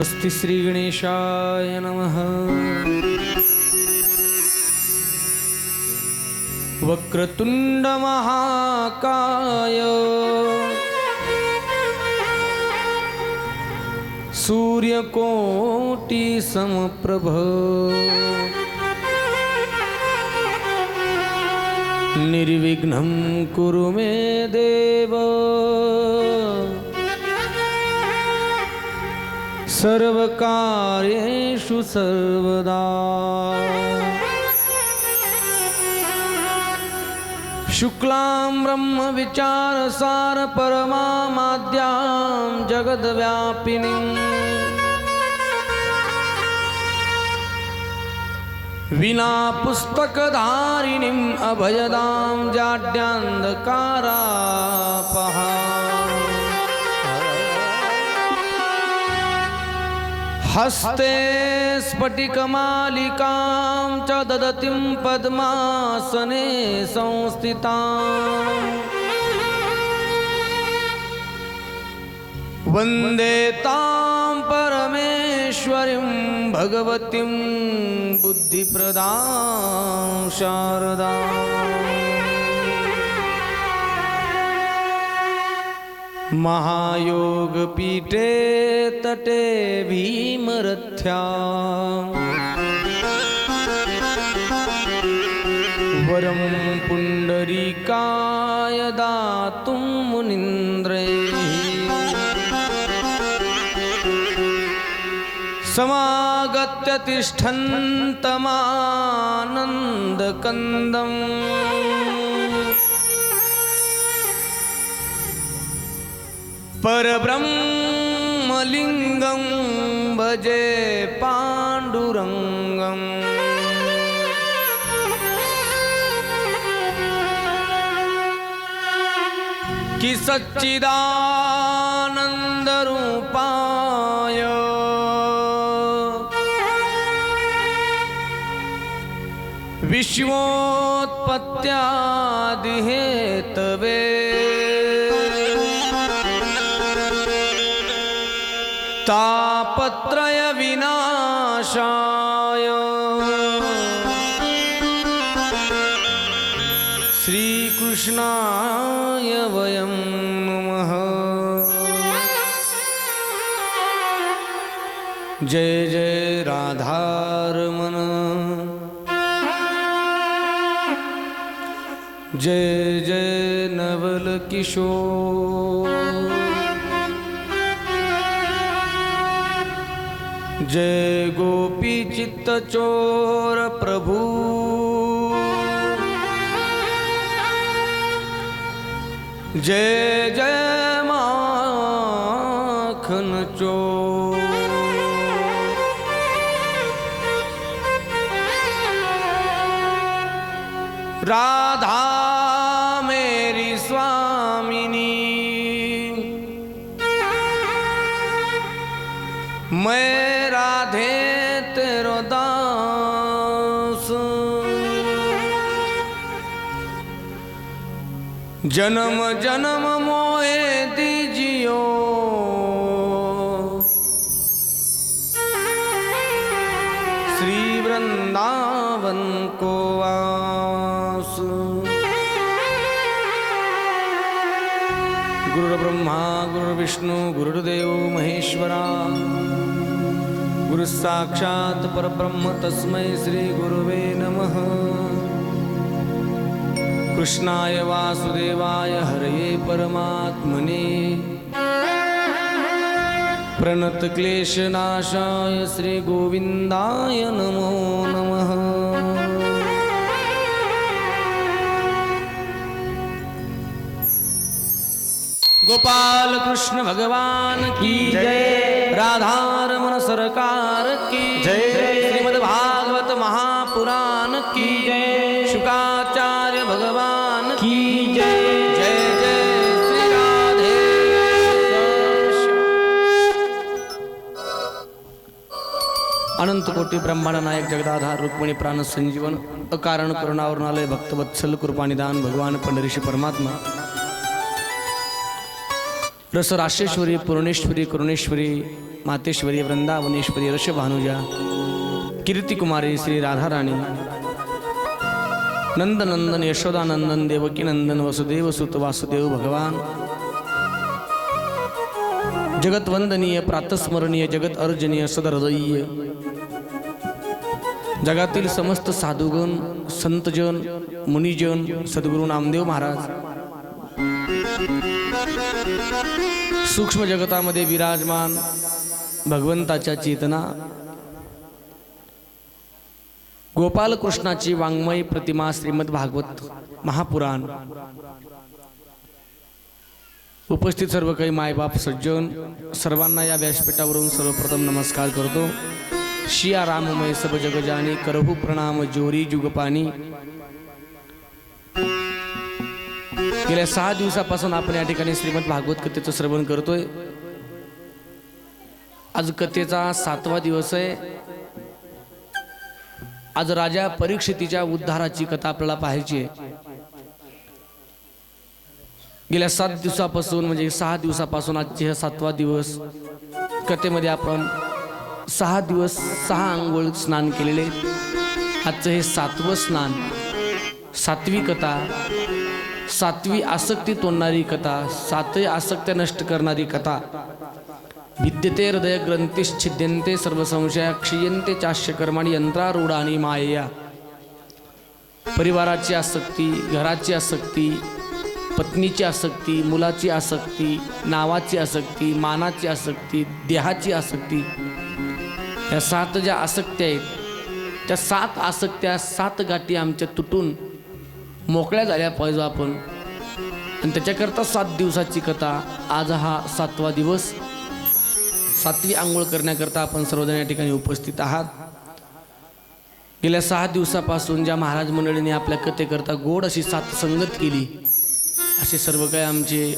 अस्ति श्री गणेशाय नमः। वक्रतुंड महाकाय सूर्यकोटि समप्रभ निर्विघ्नं कुरु मे देव सर्वकार्येषु सर्वदा। शुक्लां ब्रह्म विचारसार परमामाद्यां जगद्व्यापिनीं विना पुस्तकधारिणीम् अभयदां जाड्यान्धकारापहा। हस्ते स्फटिकमालिकां च ददतीं पद्मासने संस्थितां वन्दे तां परमेश्वरीं भगवतीं बुद्धिप्रदां शारदाम्। महायोगपीठे तटे भीमरथ्यां वरं पुण्डरीकाय दातुं मुनीन्द्रैः समागत्य तिष्ठन्तमानन्दकन्दम् परब्रह्मलिङ्गं भजे पाण्डुरङ्गम्। कि सच्चिदानन्दरूपाय विश्वोत्पत्त्यादिहेतवे तापत्रय विनाशाय श्रीकृष्णाय वयं नमः। जय जय राधारमण जय जय नवल किशोर जय गोपी चित्त चोर प्रभु जय जय माखन चोर। राधा मेरी स्वामिनी मैं राधे तेरो दास। जन्म जन्म मोहे दीजियो श्री वृंदावन को वास। गुरुर्ब्रह्मा गुरुर्विष्णु गुरुर्देवो महेश्वरा गुरु साक्षात् परब्रह्म तस्मै श्री गुरुवे नमः। कृष्णाय वासुदेवाय हरये परमात्मने प्रणत क्लेशनाशाय श्री गोविंदाय नमो नमः। गोपाल कृष्ण भगवान की जय। राधारमण सरकार की जय। श्रीमद्भागवत महापुराण की जय। शुकाचार्य भगवान की जय। जय जय श्री राधे। अनंत कोटी ब्रह्मांड नायक जगदाधार रुक्मिणी प्राण संजीवन अकारण करुणावरणालय भक्तवत्सल कृपानिदान भगवान पंढरीशी परमात्मा रसराशेश्वरी पूर्णेश्वरी करुणेश्वरी मातेश्वरी वृंदावनेश्वरी रसभानुजा कीर्तिकुमारी श्री राधाराणी नंदनंदन यशोदानंदन देवकी नंदन वसुदेव सुत वासुदेव भगवान जगतवंदनीय प्रातस्मरणीय जगत अर्जनीय सदहृदयीय जगातील समस्त साधुगण संतजन मुनिजन सद्गुरु नामदेव महाराज सूक्ष्म जगतामध्ये विराजमान भगवंताच्या चेतना गोपाल कृष्णाची वाङ्मय प्रतिमा श्रीमद भागवत महापुराण उपस्थित सर्व काही मायबाप सज्जन सर्वांना या व्यासपीठावरून सर्वप्रथम नमस्कार करतो। शिया राममय सब जगजानी करहु प्रणाम जोरी जुगपानी। गेल्या 6 दिवसापासून आपण या ठिकाणी श्रीमद भागवत कथेचं श्रवण करतोय। आज कथेचा 7वा दिवस आहे। आज राजा परीक्षितीच्या उद्धाराची कथा आपल्याला पाहायची आहे। गेल्या 7 दिवसापासून म्हणजे 6 दिवसापासून आजचे हा 7वा दिवस कथेमध्ये आपण 6 दिवस 6 अंघोळ स्नान केलेले। आजचं हे 7वं स्नान, 7वी कथा, 7वी आसक्ती तोडणारी कथा, 7वी आसक्त्या नष्ट करणारी कथा। विद्यते हृदय ग्रंथिश्छिद्यन्ते सर्व संशया क्षीयन्ते चास्य कर्माणि यंत्रारूढानि मायया। परिवाराची आसक्ती, घराची आसक्ती, पत्नीची आसक्ती, मुलाची आसक्ती, नावाची आसक्ती, मानाची आसक्ती, देहाची आसक्ती, या 7 ज्या आसक्त्या आहेत त्या 7 आसक्त्या 7 गाठी आमच्या तुटून मोकळ्या झाल्या पाहिजे आपण। आणि त्याच्याकरता 7 दिवसाची कथा। आज हा 7वा दिवस, 7वी आंघोळ करण्याकरता आपण सर्वजण या ठिकाणी उपस्थित आहात। गेल्या 6 दिवसापासून ज्या महाराज मंडळींनी आपल्या कथेकरता गोड अशी साथसंगत केली, असे सर्व काही आमचे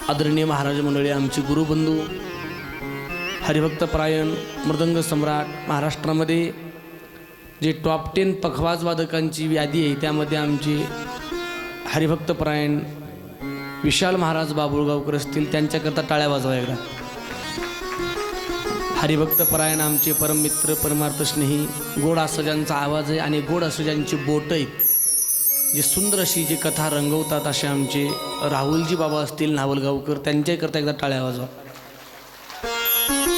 आदरणीय महाराज मंडळी, आमचे गुरुबंधू, हरिभक्तपरायण मृदंग सम्राट, महाराष्ट्रामध्ये जे टॉप 10 पखवाज वादकांची यादी आहे त्यामध्ये आमचे हरिभक्तपरायण विशाल महाराज बाबुळगावकर असतील, त्यांच्याकरता टाळ्या वाजवा एकदा। हरिभक्तपरायण आमचे परममित्र परमार्थ स्नेही, गोड असं आवाज आहे आणि गोड असं ज्यांची बोट आहेत, जे सुंदर अशी जी कथा रंगवतात, असे आमचे राहुलजी बाबा असतील नावलगावकर, त्यांच्याकरता एकदा टाळ्या वाजवा।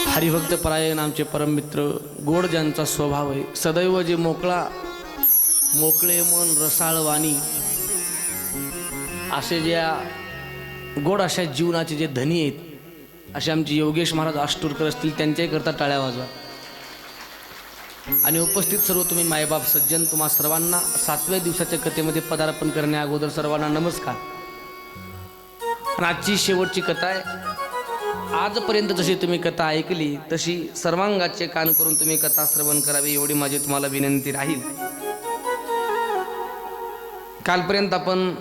हरिभक्तपरायण आमचे परममित्र, गोड ज्यांचा स्वभाव आहे, सदैव जे मोकळे मन रसाळ वाणी, असे ज्या गोड अशा जीवनाचे जे धनी आहेत, असे आमचे योगेश महाराज आष्टूरकर असतील, त्यांच्याकरता टाळ्या वाजवा। आणि उपस्थित सर्व तुम्ही मायबाप सज्जन, तुम्हा सर्वांना 7व्या दिवसाच्या कथेमध्ये पदार्पण करण्या अगोदर सर्वांना नमस्कार। आजची शेवटची कथा आहे। आजपर्यंत जशी तुम्ही कथा ऐकली तशी सर्वांगाचे कान करून तुम्ही कथा श्रवण करावी, एवढी माझी तुम्हाला विनंती राहील। कालपर्यंत आपण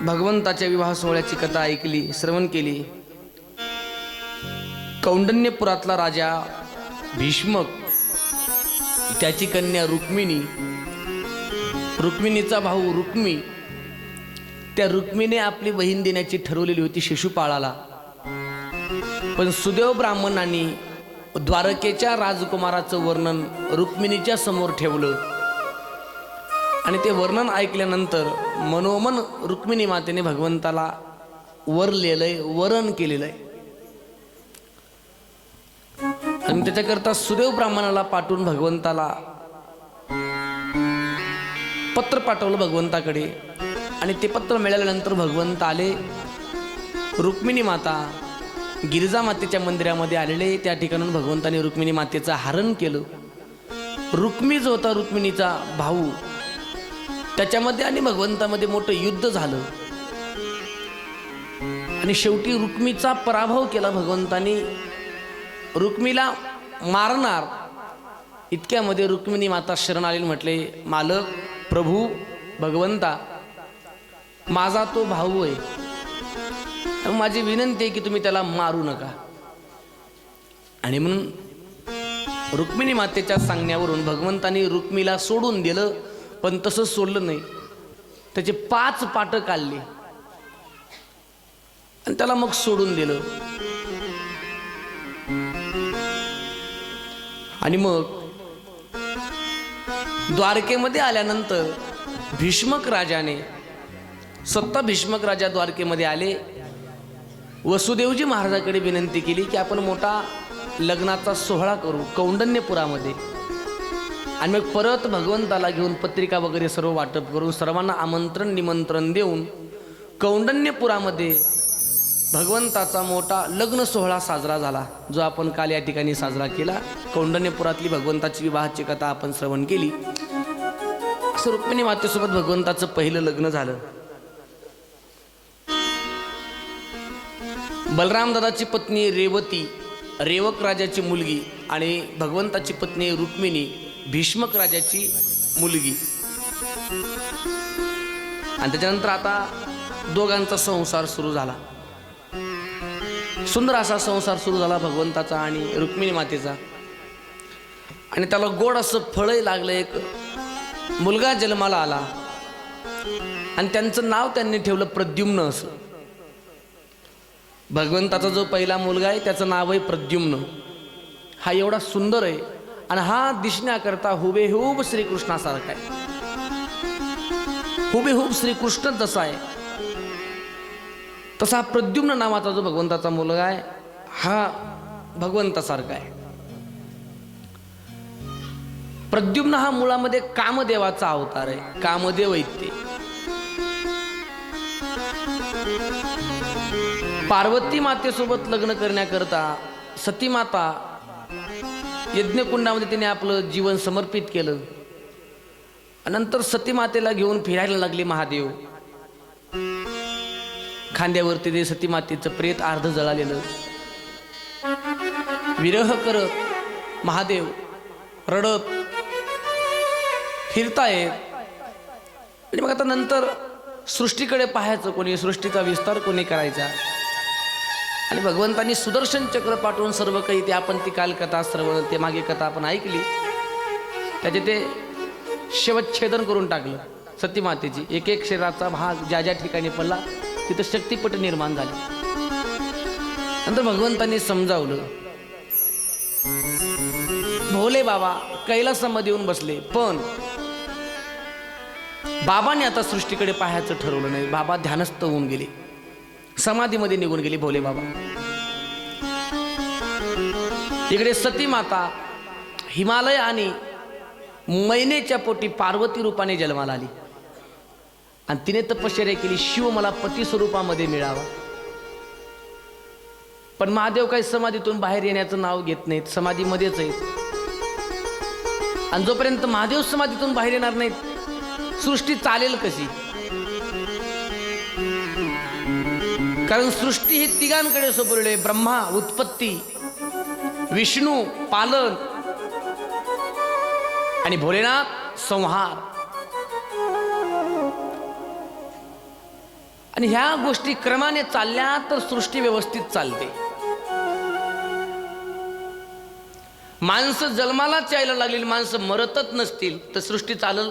भगवंताच्या विवाह सोहळ्याची कथा ऐकली, श्रवण केली। कौंडण्यपुरातला राजा भीष्मक, त्याची कन्या रुक्मिणी, रुक्मिणीचा भाऊ रुक्मी, त्या रुक्मीने आपली बहीण देण्याची ठरवलेली होती शिशुपाळाला, पण सुदेव ब्राह्मणांनी द्वारकेच्या राजकुमाराचं वर्णन रुक्मिणीच्या समोर ठेवलं आणि ते वर्णन ऐकल्यानंतर मनोमन रुक्मिणी मातेने भगवंताला वरलेलंय, वरण केलेलं आहे। आणि त्याच्याकरता सुदेव ब्राह्मणाला पाठवून भगवंताला पत्र पाठवलं भगवंताकडे, आणि ते पत्र मिळाल्यानंतर भगवंत आले। रुक्मिणी माता गिरिजा मातेच्या मंदिरामध्ये आलेले, त्या ठिकाणून भगवंताने रुक्मिणी मातेचं हरण केलं। रुक्मी जो होता रुक्मिणीचा भाऊ, त्याच्यामध्ये आणि भगवंतामध्ये मोठं युद्ध झालं आणि शेवटी रुक्मीचा पराभव केला भगवंतानी। रुक्मीला मारणार इतक्यामध्ये रुक्मिणी माता शरण आली, म्हटले, मालक प्रभू भगवंता, माझा तो भाऊ आहे, माझी विनंती आहे की तुम्ही त्याला मारू नका। आणि म्हणून रुक्मिणी मातेच्या सांगण्यावरून भगवंतानी रुक्मीला सोडून दिलं, पण तसंच सोडलं नाही, त्याचे 5 पाट काढले आणि त्याला मग सोडून दिलं. आणि मग द्वारकेमध्ये आल्यानंतर भीष्मक राजाने, स्वतः भीष्मक राजा द्वारकेमध्ये आले. वसुदेवजी महाराजाकडे विनंती केली की आपण मोठा लग्नाचा सोहळा करू कौंडण्यपुरामध्ये, आणि मग परत भगवंताला घेऊन पत्रिका वगैरे सर्व वाटप करून सर्वांना आमंत्रण निमंत्रण देऊन कौंडण्यपुरामध्ये भगवंताचा मोठा लग्न सोहळा साजरा झाला, जो आपण काल या ठिकाणी साजरा केला. कौंडण्यपुरातली भगवंताची विवाहाची कथा आपण श्रवण केली. असं रुक्मिणी मातेसोबत भगवंताचं पहिलं लग्न झालं. बलराम दादाची पत्नी रेवती, रेवक राजाची मुलगी, आणि भगवंताची पत्नी रुक्मिणी, भीष्मक राजाची मुलगी. आणि त्याच्यानंतर आता दोघांचा संसार सुरू झाला. सुंदर असा संसार सुरू झाला भगवंताचा आणि रुक्मिणी मातेचा. आणि त्याला गोड असं फळही लागलं. एक मुलगा जन्माला आला आणि त्यांचं नाव त्यांनी ठेवलं प्रद्युम्न असं. भगवंताचा जो पहिला मुलगा आहे त्याचं नाव आहे प्रद्युम्न. हा एवढा सुंदर आहे आणि हा दिसण्याकरता हुबेहूब श्रीकृष्णासारखा आहे. हुबेहूब श्रीकृष्ण जसा आहे तसा प्रद्युम्न नावाचा जो भगवंताचा मुलगा आहे हा भगवंतासारखा आहे. प्रद्युम्न हा मुळामध्ये कामदेवाचा अवतार आहे. कामदेव ऐते पार्वती मातेसोबत लग्न करण्याकरता सती माता यज्ञकुंडामध्ये तिने आपलं जीवन समर्पित केलं. नंतर सती मातेला घेऊन फिरायला लागले महादेव. खांद्यावरती ते सती मातेचं प्रेत अर्ध जळालेलं. विरह करत महादेव रडत फिरतायत. आणि मग आता नंतर सृष्टीकडे पाहायचं कोणी, सृष्टीचा विस्तार कोणी करायचा. आणि भगवंतांनी सुदर्शन चक्र पाठवून सर्व काही ते आपण ती कालकथा श्रवण ते मागे कथा आपण ऐकली त्याचे ते शेवच्छेदन करून टाकलं सतीमातेची. एक एक शरीराचा भाग ज्या ज्या ठिकाणी पडला तिथं शक्तिपट निर्माण झाले. नंतर भगवंतांनी समजावलं. भोले बाबा कैलासामध्ये येऊन बसले, पण बाबाने आता सृष्टीकडे पाहायचं ठरवलं नाही. बाबा ध्यानस्थ होऊन गेले, समाधीमध्ये निघून गेली भोले बाबा. इकडे सती माता हिमालय आणि मैनेच्या पोटी पार्वती रूपाने जन्माला आली आणि तिने तपश्चर्या केली, शिव मला पती स्वरूपामध्ये मिळावा. पण महादेव काही समाधीतून बाहेर येण्याचं नाव घेत नाहीत, समाधीमध्येच आहेत. आणि जोपर्यंत महादेव समाधीतून बाहेर येणार नाहीत सृष्टी चालेल कशी? कारण सृष्टी ही तिघांकडे सोपवली. ब्रह्मा उत्पत्ती, विष्णू पालन आणि भोलेनाथ संहार. आणि ह्या गोष्टी क्रमाने चालल्या तर सृष्टी व्यवस्थित चालते. माणसं जन्मालाच यायला लागलेली माणसं मरतच नसतील तर सृष्टी चालल?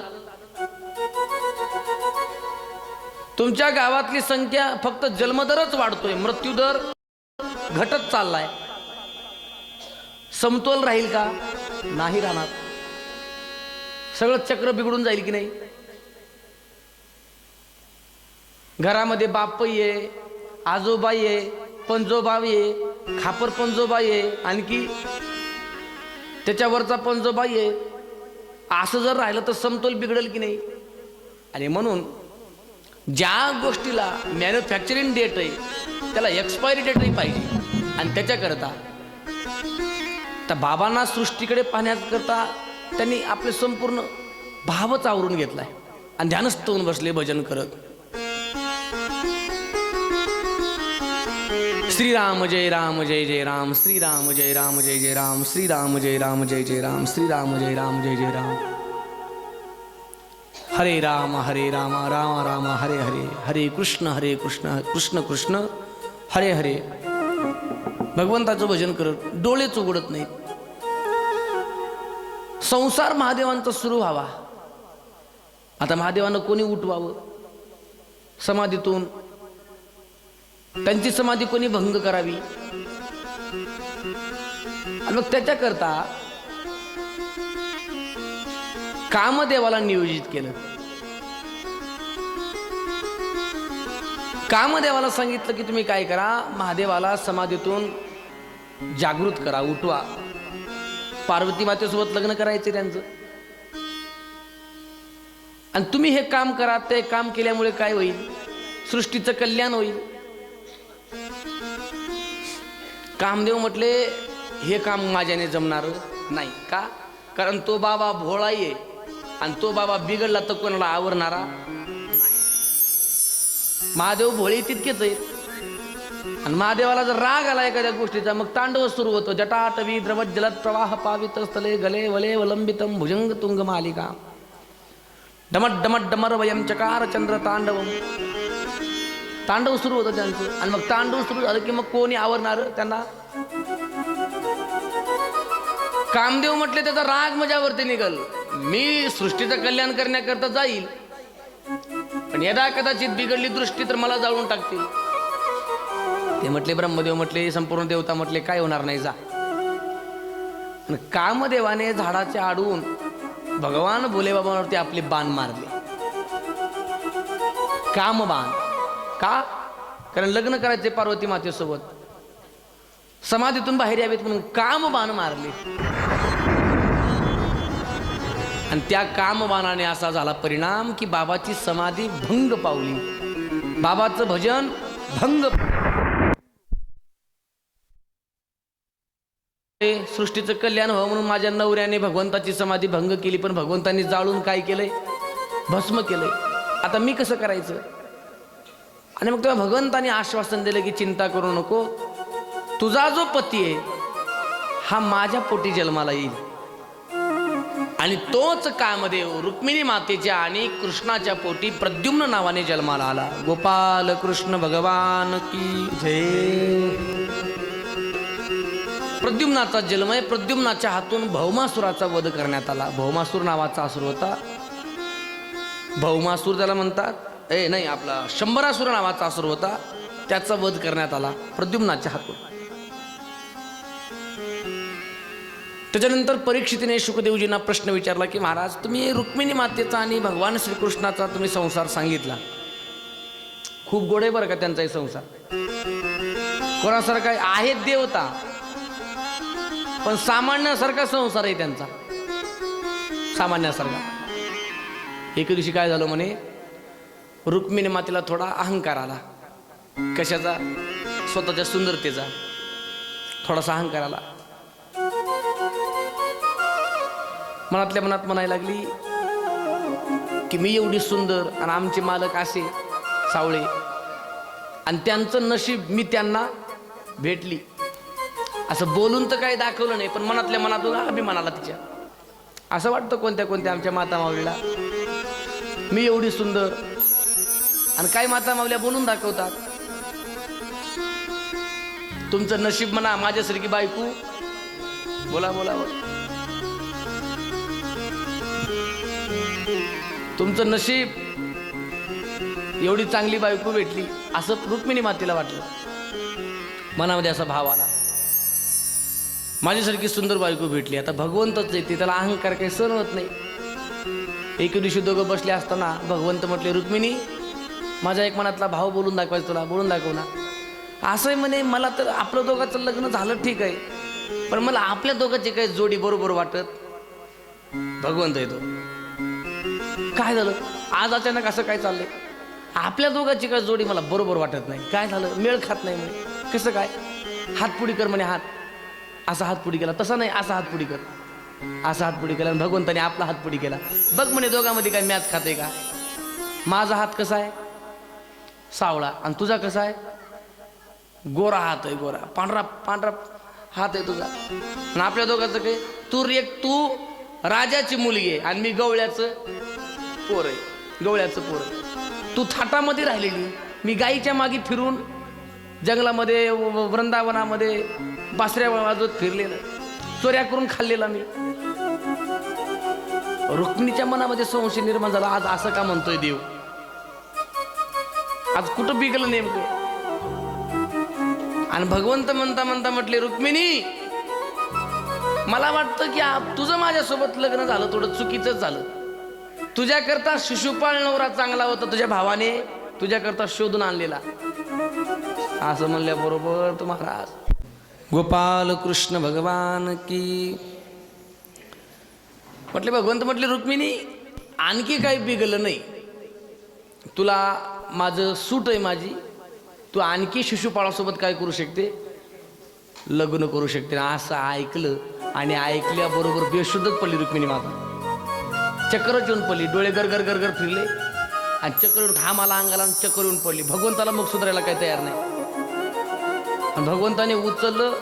तुमच्या गावातली संख्या फक्त जन्मदरच वाढतोय, मृत्यूदर घटत चाललाय. समतोल राहील का? नाही राहणार. सगळं चक्र बिघडून जाईल की नाही? घरामध्ये बापही आहे, आजोबाई आहे, पंजोबाई आहे, खापर पंजोबाई आहे, आणखी त्याच्यावरचा पंजोबाई आहे. असं जर राहिलं तर समतोल बिघडेल की नाही? आणि म्हणून ज्या गोष्टीला मॅन्युफॅक्चरिंग डेट आहे त्याला एक्सपायरी डेटही पाहिजे. आणि त्याच्याकरता त्या बाबांना सृष्टीकडे पाहण्याकरता त्यांनी आपले संपूर्ण भावच आवरून घेतलाय आणि ध्यानस्थ होऊन बसले भजन करत. श्रीराम जय राम जय जय राम, श्रीराम जय राम जय जय राम, श्रीराम जय राम जय जय राम, श्रीराम जय राम जय जय राम. हरे राम राम राम हरे हरे, हरे कृष्ण कृष्ण कृष्ण हरे हरे. भगवंताचं भजन करत डोळेच उघडत नाहीत. संसार महादेवांचा सुरू व्हावा. आता महादेवानं कोणी उठवावं? समाधीतून त्यांची समाधी कोणी भंग करावी, आणि मग त्याच्याकरता कामदेवाला नियोजित केलं. कामदेवाला सांगितलं की तुम्ही काय करा, महादेवाला समाधीतून जागृत करा, उठवा. पार्वती मातेसोबत लग्न करायचे त्यांचं, आणि तुम्ही हे काम करा. ते काम केल्यामुळे काय होईल, सृष्टीचं कल्याण होईल. कामदेव म्हटले हे काम माझ्याने जमणार नाही. का? कारण तो बाबा भोळा आहे, आणि तो बाबा बिघडला तर कोणाला आवरणारा नाही. महादेव भोळे तितकेच आहेत. आणि महादेवाला जर राग आला एखाद्या गोष्टीचा, मग तांडव सुरू होतो. जटाटवी द्रवत जलद प्रवाह पावित स्थले गले वले वलंबितम भुजंग तुंग मालिका डमट डमट डमर वयम चकार चंद्र तांडवम. तांडव सुरू होतं त्यांचं. आणि मग तांडव सुरू झालं की मग कोणी आवरणार त्यांना? कामदेव म्हटले त्याचा राग माझ्यावरती निघल, मी सृष्टीचं कल्याण करण्याकरता जाईल, पण यदा कदाचित बिघडली दृष्टी तर मला जाळून टाकतील. ते म्हटले, ब्रह्मदेव म्हटले, संपूर्ण देवता म्हटले काय होणार नाही, जा. कामदेवाने झाडाच्या आडून भगवान भोलेबाबांवरती आपले बाण मारले, कामबाण. का? कारण लग्न करायचे पार्वती मातेसोबत, समाधीतून बाहेर यावेत म्हणून कामबाण मारले. आणि त्या कामबाणाने असा झाला परिणाम की बाबाची समाधी भंग पावली, बाबाचं भजन भंग. सृष्टीचं कल्याण व्हावं म्हणून माझ्या नवऱ्याने भगवंताची समाधी भंग केली, पण भगवंतांनी जाळून काय केलंय, भस्म केलंय. आता मी कसं करायचं? आणि मग तेव्हा भगवंताने आश्वासन दिलं की चिंता करू नको, तुझा जो पती आहे हा माझ्या पोटी जन्माला येईल, आणि तोच कामदेव रुक्मिणी मातेच्या आणि कृष्णाच्या पोटी प्रद्युम्न नावाने जन्माला आला. गोपाल कृष्ण भगवान की जय. प्रद्युम्नाचा जन्म आहे. प्रद्युम्नाच्या हातून भौमासुराचा वध करण्यात आला. भौमासूर नावाचा असुर होता. भौमासूर त्याला म्हणतात, नाही आपला शंभरासुर नावाचा असुर होता, त्याचा वध करण्यात आला प्रद्युम्नाच्या हातून. त्याच्यानंतर परीक्षितीने शुकदेवजींना प्रश्न विचारला की महाराज, तुम्ही रुक्मिणी मातेचा आणि भगवान श्रीकृष्णाचा तुम्ही संसार सांगितला, खूप गोड आहे बरं का त्यांचाही संसार. कोणासारखा आहे देवता, पण सामान्यासारखा संसार आहे त्यांचा, सामान्यासारखा. एके दिवशी काय झालं म्हणे, रुक्मिणी मातेला थोडा अहंकार आला. कशाचा? स्वतःच्या सुंदरतेचा थोडासा अहंकार आला. मनातल्या मनात म्हणायला लागली की मी एवढी सुंदर आणि आमचे मालक असे सावळे, आणि त्यांचं नशीब मी त्यांना भेटली. असं बोलून तर काही दाखवलं नाही, पण मनातल्या मनातून अभिमानाला तिच्या असं वाटतं कोणत्या कोणत्या आमच्या माता माऊलीला, मी एवढी सुंदर. आणि काही माता माऊल्या बोलून दाखवतात, तुमचं नशीब म्हणा माझ्यासारखी बायको. बोला बोला बोला, तुमचं नशीब एवढी चांगली बायको भेटली, असं रुक्मिणी मातेला वाटलं. मनामध्ये असा भाव आला, माझ्यासारखी सुंदर बायको भेटली. आता भगवंतच येते, त्याला अहंकार काही सहन होत नाही. एके दिवशी दोघं बसले असताना भगवंत म्हटले, रुक्मिणी माझ्या एक मनातला भाव बोलून दाखवायचा, तुला बोलून दाखव ना. असंही म्हणे, मला तर आपलं दोघांचं लग्न झालं ठीक आहे, पण मला आपल्या दोघांची काही जोडी बरोबर वाटत. भगवंत येतो, काय झालं आज अचानक असं काय चाललंय, आपल्या दोघांची काय जोडी मला बरोबर वाटत नाही, काय झालं, मेळ खात नाही म्हणे. कसं काय? हातपुडी कर म्हणे. हात असा हातपुडी केला, तसा नाही असा हातपुडी कर, असा हातपुडी केला. भगवंताने आपला हातपुडी केला. बघ म्हणे दोघांमध्ये काय मॅच खाते का? माझा हात कसा आहे, सावळा, आणि तुझा कसा आहे, गोरा हात आहे, गोरा पांढरा पांढरा हात आहे तुझा. आणि आपल्या दोघांचं काय, तू राजाची मुलगी आहे आणि मी गवळ्याचं पोर आहे, गवळ्याचं पोर आहे. तू थाटामध्ये राहिलेली, मी गाईच्या मागे फिरून जंगलामध्ये वृंदावनामध्ये बासऱ्या वाजवत फिरलेलं, चोऱ्या करून खाल्लेला मी. रुक्मिणीच्या मनामध्ये संशय निर्माण झाला, आज असं का म्हणतोय देव, आज कुठं बिगलं नेमकं. आणि भगवंत म्हणता म्हणता म्हटले, रुक्मिणी मला वाटतं की तुझं माझ्यासोबत लग्न झालं थोडं चुकीचंच झालं. तुझ्याकरता शिशुपाळ नवरा चांगला होता, तुझ्या भावाने तुझ्याकरता शोधून आणलेला. असं म्हणल्याबरोबर तो महाराज गोपाल कृष्ण भगवान की म्हटले. भगवंत म्हटले, रुक्मिणी आणखी काही बिघडलं नाही, तुला माझं सूट आहे माझी, तू आणखी शिशुपाळासोबत काय करू शकते, लग्न करू शकते. असं ऐकलं आणि ऐकल्याबरोबर बेशुद्धच पडली रुक्मिणी माता. चक्करच येऊन पडली, डोळे गरगर गरगर फिरले आणि चक्कर येऊन घाम आला अंगाला आणि चक्कर येऊन पडली. भगवंताला मग सुधारायला काही तयार नाही. आणि भगवंताने उचललं,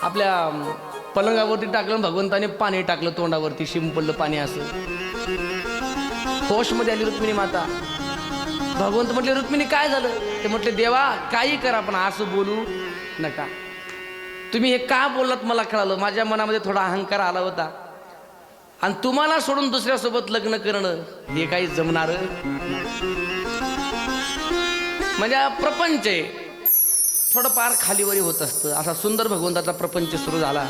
आपल्या पलंगावरती टाकलं, भगवंताने पाणी टाकलं तोंडावरती, शिंपडलं पाणी. असं होशमध्ये आली रुक्मिणी माता. भगवंत म्हटले, रुक्मिणी काय झालं? ते म्हटले, देवा काही करा पण असं बोलू नका. तुम्ही हे का बोललात मला कळालं, माझ्या मनामध्ये थोडा अहंकार आला होता आणि तुम्हाला सोडून दुसऱ्यासोबत लग्न करणं हे काही जमणार म्हणजे प्रपंच आहे, थोडंफार खालीवरी होत असतं. असा सुंदर भगवंताचा प्रपंच सुरू झाला.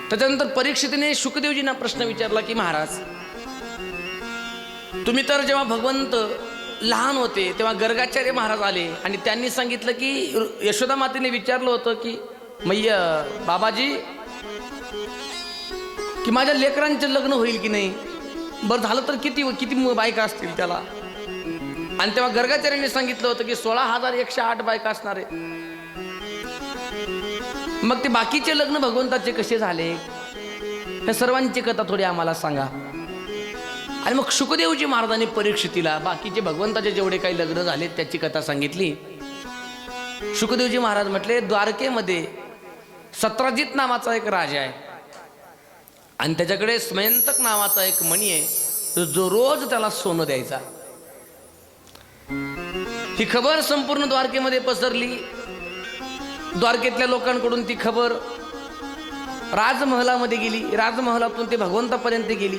त्याच्यानंतर परीक्षितीने शुकदेवजींना प्रश्न विचारला की महाराज, तुम्ही तर जेव्हा भगवंत लहान होते तेव्हा गर्गाचार्य महाराज आले आणि त्यांनी सांगितलं की यशोदा मातेने विचारलं होतं की मैया बाबाजी की माझ्या लेकरांचं लग्न होईल की नाही, बरं झालं तर किती किती बायका असतील त्याला. आणि तेव्हा गर्गाचार्यांनी सांगितलं होतं की 16,108 बायका असणार आहे. मग ते बाकीचे लग्न भगवंताचे कसे झाले, त्या सर्वांची कथा थोडी आम्हाला सांगा. आणि मग शुकदेवजी महाराजांनी परीक्षितीला बाकीचे भगवंताचे जेवढे काही लग्न झाले त्याची कथा सांगितली. शुकदेवजी महाराज म्हटले, द्वारकेमध्ये सत्राजित नावाचा एक राजा आहे आणि त्याच्याकडे स्मयंतक नावाचा एक मणी आहे जो रोज त्याला सोनं द्यायचा. ही खबर संपूर्ण द्वारकेमध्ये पसरली. द्वारकेतल्या लोकांकडून ती खबर राजमहलामध्ये गेली, राजमहलातून ते भगवंतापर्यंत गेली.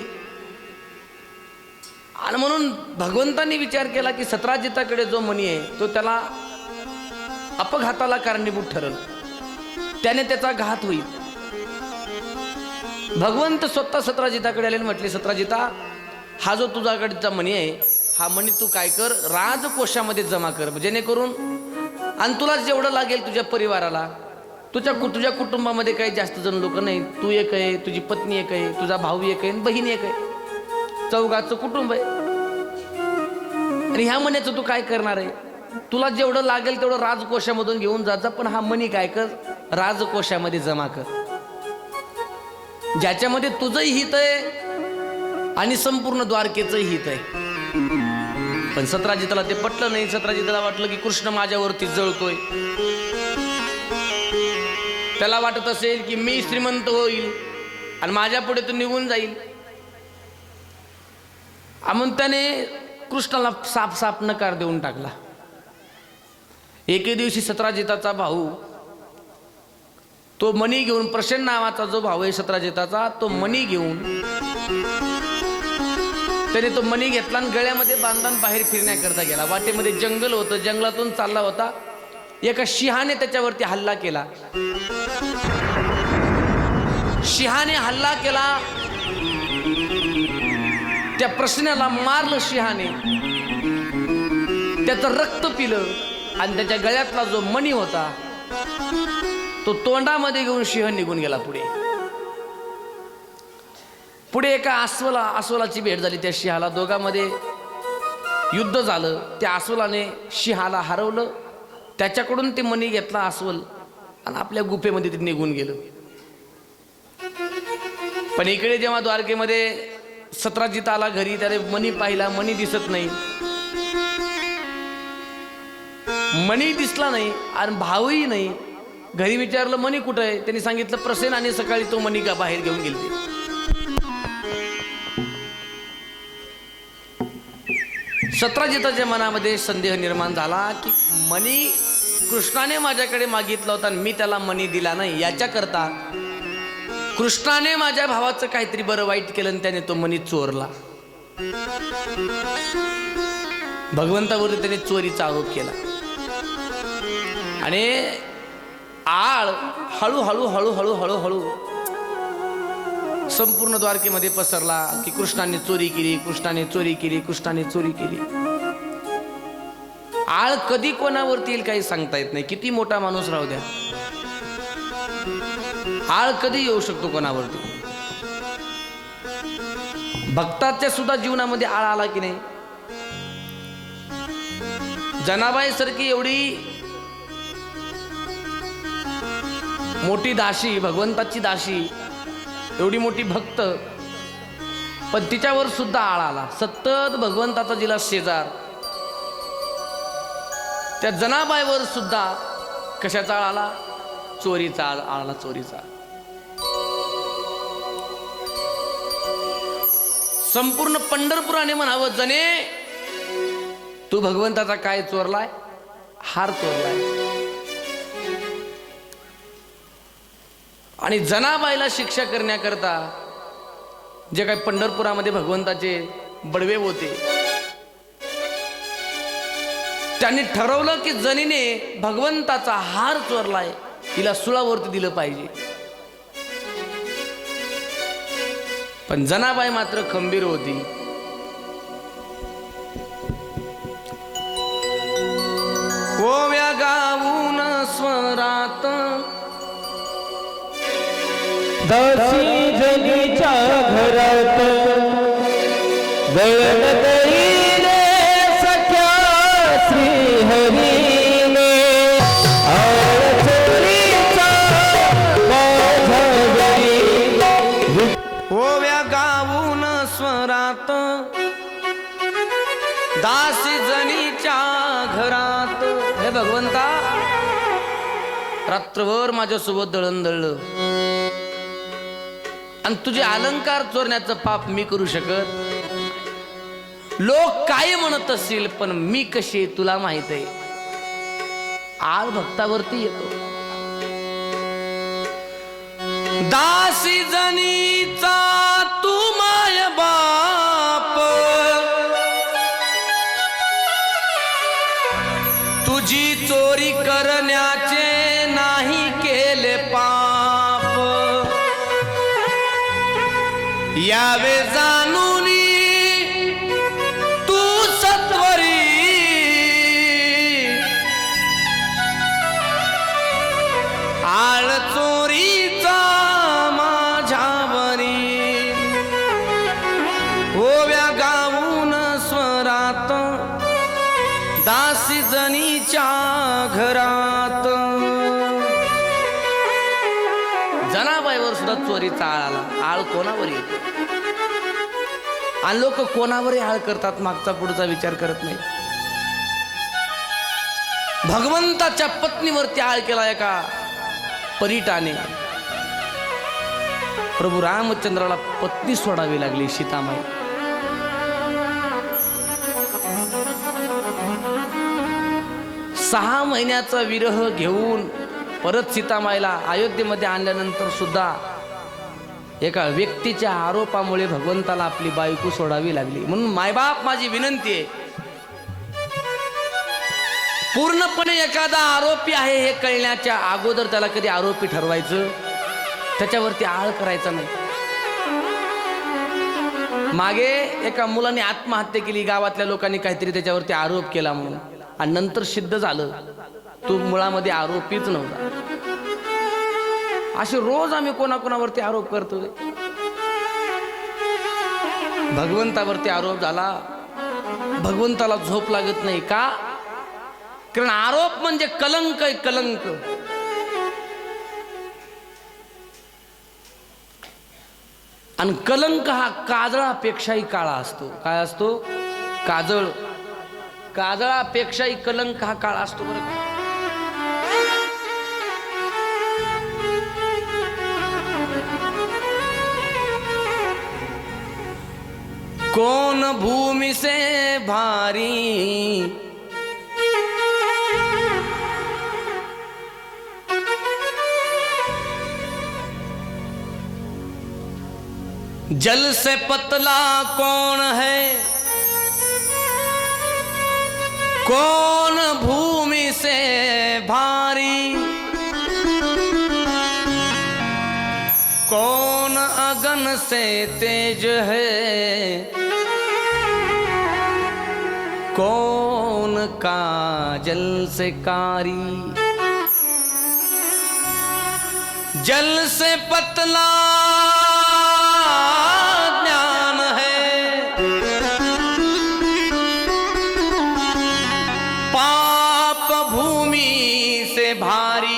आणि म्हणून भगवंतांनी विचार केला की सत्राजिताकडे जो मणी आहे तो त्याला अपघाताला कारणीभूत ठरेल, त्याने त्याचा घात होईल. भगवंत स्वतः सत्राजिताकडे आले आणि म्हटले, सत्राजिता हा जो तुझ्याकडचा मणी आहे हा मणी तू काय कर, राजकोशामध्ये जमा कर, जेणेकरून आणि तुला जेवढं लागेल तुझ्या परिवाराला, तुझ्या कुटुंबामध्ये काही जास्त जण लोक नाही, तू एक आहे, तुझी पत्नी एक आहे, तुझा भाऊ एक आहे, बहीण एक आहे, चौघाचं कुटुंब आहे. आणि ह्या मण्याचं तू काय करणार आहे, तुला जेवढं लागेल तेवढं राजकोशामधून घेऊन जायचं, पण हा मणी काय कर, राजकोशामध्ये जमा कर, ज्याच्यामध्ये तुझंही हित आहे आणि संपूर्ण द्वारकेचंही हित आहे. पण सत्राजिताला ते पटलं नाही. सत्राजिताला वाटलं की कृष्ण माझ्यावरती जळतोय, त्याला वाटत असेल की मी श्रीमंत होईल आणि माझ्या पुढे तो निघून जाईल. म्हणून त्याने कृष्णाला साफ नकार देऊन टाकला. एके दिवशी सत्राजिताचा भाऊ तो मणी घेऊन, प्रसेन नावाचा जो भाऊ आहे सत्राजिताचा, तो मणी घेऊन त्याने तो मणी घेतला आणि गळ्यामध्ये बांधून बाहेर फिरण्याकरता गेला. वाटेमध्ये जंगल होतं, जंगलातून चालला होता. एका सिंहाने त्याच्यावरती हल्ला केला. सिंहाने हल्ला केला, त्या प्रश्नाला मारलं सिंहाने, त्याचं रक्त पिलं आणि त्याच्या गळ्यातला जो मणी होता तो तोंडामध्ये घेऊन सिंह निघून गेला. पुढे एका अस्वलाची भेट झाली त्या सिंहाला. दोघांमध्ये युद्ध झालं. त्या अस्वलाने सिंहाला हरवलं, त्याच्याकडून ते मणी घेतला अस्वल आणि आपल्या गुफेमध्ये ते निघून गेलं. पण इकडे जेव्हा द्वारकेमध्ये सत्राजित आला घरी, त्याने मणी पाहिला, मणी दिसत नाही, मणी दिसला नाही आणि भावही नाही. घरी विचारलं मणी कुठं आहे, त्यांनी सांगितलं प्रसेन आणि सकाळी तो मणी का बाहेर घेऊन गेले. सत्राजिताच्या मनामध्ये संदेह निर्माण झाला की मणी कृष्णाने माझ्याकडे मागितला होता आणि मी त्याला मणी दिला नाही, याच्याकरता कृष्णाने माझ्या भावाचं काहीतरी बरं वाईट केलं आणि त्याने तो मणी चोरला. भगवंतावरती त्याने चोरीचा आरोप केला. आणि आळ हळूहळू हळूहळू हळूहळू संपूर्ण द्वारकेमध्ये पसरला की कृष्णाने चोरी केली, कृष्णाने चोरी केली, कृष्णाने चोरी केली. आळ कधी कोणावरती येईल काही सांगता येत नाही. किती मोठा माणूस राहू द्या, आळ कधी येऊ शकतो कोणावरती. भक्ताच्या सुद्धा जीवनामध्ये आळ आला की नाही. जनाबाई सारखी एवढी मोठी दासी, भगवंताची दासी, एवढी मोठी भक्त, पण तिच्यावर सुद्धा आळ आला. सतत भगवंताचा जिला शेजार, त्या जनाबाईवर सुद्धा कशाचा आळ आला? चोरीचा आळ आला, चोरीचा. संपूर्ण पंढरपुराने म्हणावं, जने तू भगवंताचा काय चोरलाय? हार चोरलाय. आणि जनाबाईला शिक्षा करण्याकरता जे काही पंढरपुरामध्ये भगवंताचे बडवे होते, त्यांनी ठरवलं की जनीने भगवंताचा हार चोरलाय, तिला सुळावरती दिलं पाहिजे. पण जनाबाई मात्र खंबीर होती. ओव्या गाऊन स्वरात दासी जनीच्या घरात गळत रे सख्या श्रीहरीने आळ चोरीचा माझ्या घरी. ओव्या गाऊन स्वरात दासी जनीच्या घरात. हे भगवंता, रात्रभर माझ्यासोबत दळण दळलं आणि तुझे अलंकार चोरण्याचं पाप मी करू शकत? लोक काय म्हणत असतील, पण मी कशी तुला माहित आहे. आळ भक्तावरती येतो. दासी जनीचा तू माय बाप, तुझी चोरी करण्याचे नाही केले पाप. यावे जाणूनी तू सत्वरी, आळ चोरीचा माझ्यावरी. ओव्या गाऊन स्वरात दासी जनीच्या घरात. जनाबाईवर सुद्धा चोरीचा आळ आला. आळ कोणावर येतो? आणि लोक कोणावरही आळ करतात, मागचा पुढचा विचार करत नाही. भगवंताच्या पत्नीवरती आळ केला एका परीटाने. प्रभू रामचंद्राला पत्नी सोडावी लागली, सीतामाई. सहा महिन्याचा विरह घेऊन परत सीतामाईला अयोध्येमध्ये आणल्यानंतर सुद्धा एका व्यक्तीच्या आरोपामुळे भगवंताला आपली बायको सोडावी लागली. म्हणून मायबाप, माझी विनंती आहे, पूर्णपणे एखादा आरोपी आहे हे कळण्याच्या अगोदर त्याला कधी आरोपी ठरवायचं, त्याच्यावरती आळ करायचा नाही. मागे एका मुलाने आत्महत्या केली, गावातल्या लोकांनी काहीतरी त्याच्यावरती आरोप केला म्हणून, आणि नंतर सिद्ध झालं तो मुळामध्ये आरोपीच नव्हता. असे रोज आम्ही कोणाकोणावरती आरोप करतोय. भगवंतावरती आरोप झाला, भगवंताला झोप लागत नाही. का? कारण आरोप म्हणजे कलंक आहे, कलंक. आणि कलंक हा काजळापेक्षाही काळा असतो. काय असतो? काजळ. काजळापेक्षाही कलंक हा काळा असतो. बरं, कौन भूमि से भारी जल से पतला कौन है, कौन भूमि से भारी. गगन से तेज है, कौन काजल से कारी, जल से पतला ज्ञान है, पाप भूमि से भारी।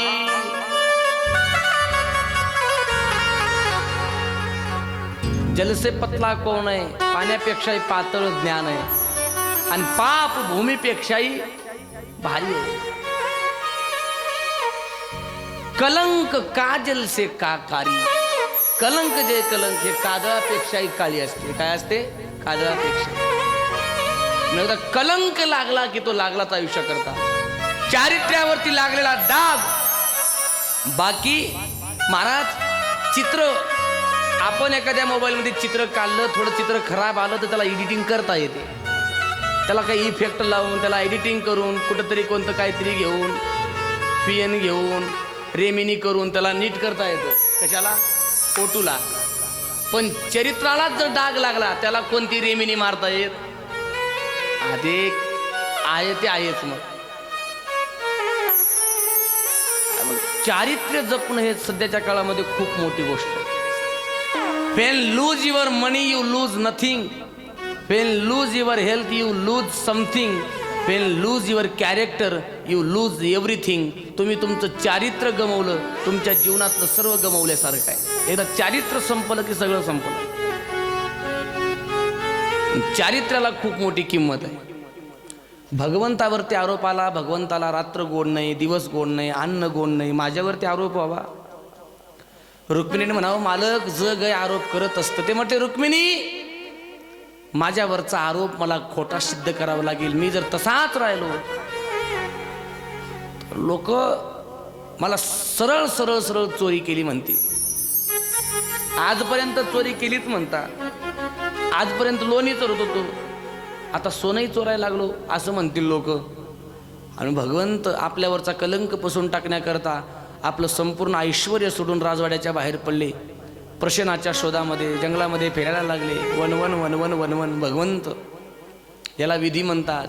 जल से पतला कोण आहे, पाण्यापेक्षाही पातळ ज्ञान आहे आणि पाप भूमीपेक्षाही भारी आहे। कलंक काजल से का कारी, कलंक जे कलंक हे काजळापेक्षाही काळी असते। काय असते? काजळापेक्षा। एकदा कलंक लागला की तो लागलाच आयुष्य करता। चारित्र्यावरती लागलेला डाग। बाकी महाराज चित्र, आपण एखाद्या मोबाईलमध्ये चित्र काढलं, थोडं चित्र खराब आलं तर त्याला एडिटिंग करता येते। त्याला काही इफेक्ट लावून त्याला एडिटिंग करून कुठंतरी कोणतं काहीतरी घेऊन पीएन घेऊन रेमिनी करून त्याला नीट करता येतं। कशाला? फोटोला। पण चरित्रालाच जर डाग लागला त्याला कोणती रेमिनी मारता येत? आधी आहे ते आहेच। मग चारित्र्य जपणं हे सध्याच्या काळामध्ये खूप मोठी गोष्ट आहे। When lose your money, you lose nothing. When lose your health, you lose something. When lose your character, you lose everything. तुम्ही तुमचं चारित्र्य गमावलं, तुमच्या जीवनातलं सर्व गमावल्यासारखं आहे। एकदा चारित्र्य संपलं की सगळं संपलं। चारित्र्याला खूप मोठी किंमत आहे। भगवंतावरती आरोप आला, भगवंताला रात्र गोड नाही, दिवस गोड नाही, अन्न गोड नाही, माझ्यावरती आरोप व्हावा। रुक्मिणीने म्हणावं, मालक जग आरोप करत असतं। ते म्हणते, रुक्मिणी माझ्यावरचा आरोप मला खोटा सिद्ध करावा लागेल। मी जर तसाच राहिलो लोक मला सरळ सरळ सरळ चोरी केली म्हणते। आजपर्यंत चोरी केलीच म्हणतात। आजपर्यंत लोणी चोरत होतो, आता सोनंही चोरायला लागलो असं म्हणतील लोक। आणि भगवंत आपल्यावरचा कलंक पुसून टाकण्याकरता आपलं संपूर्ण ऐश्वर्य सोडून राजवाड्याच्या बाहेर पडले। प्रशनाच्या शोधामध्ये जंगलामध्ये फिरायला लागले। वनवन वनवन वनवन। भगवंत याला विधी म्हणतात,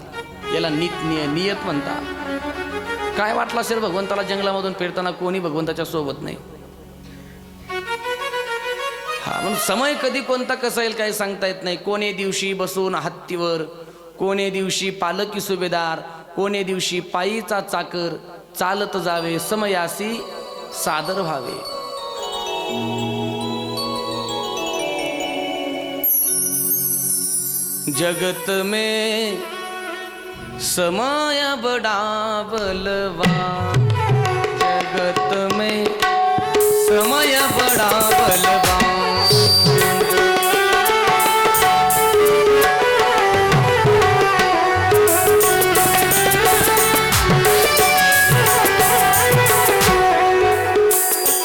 याला नियत म्हणतात। काय वाटलं असेल भगवंताला जंगलामधून फिरताना कोणी भगवंताच्या सोबत नाही। हा म्हणून समय कधी कोणता कसा येईल काही सांगता येत नाही। कोणे दिवशी बसून हत्तीवर, कोणे दिवशी पालकी सुभेदार, कोणे दिवशी पायीचा चाकर, चालत जावे समयासी सादर व्हावे। जगत में समय बड़ा बलवान, जगत में समय बड़ा बलवान।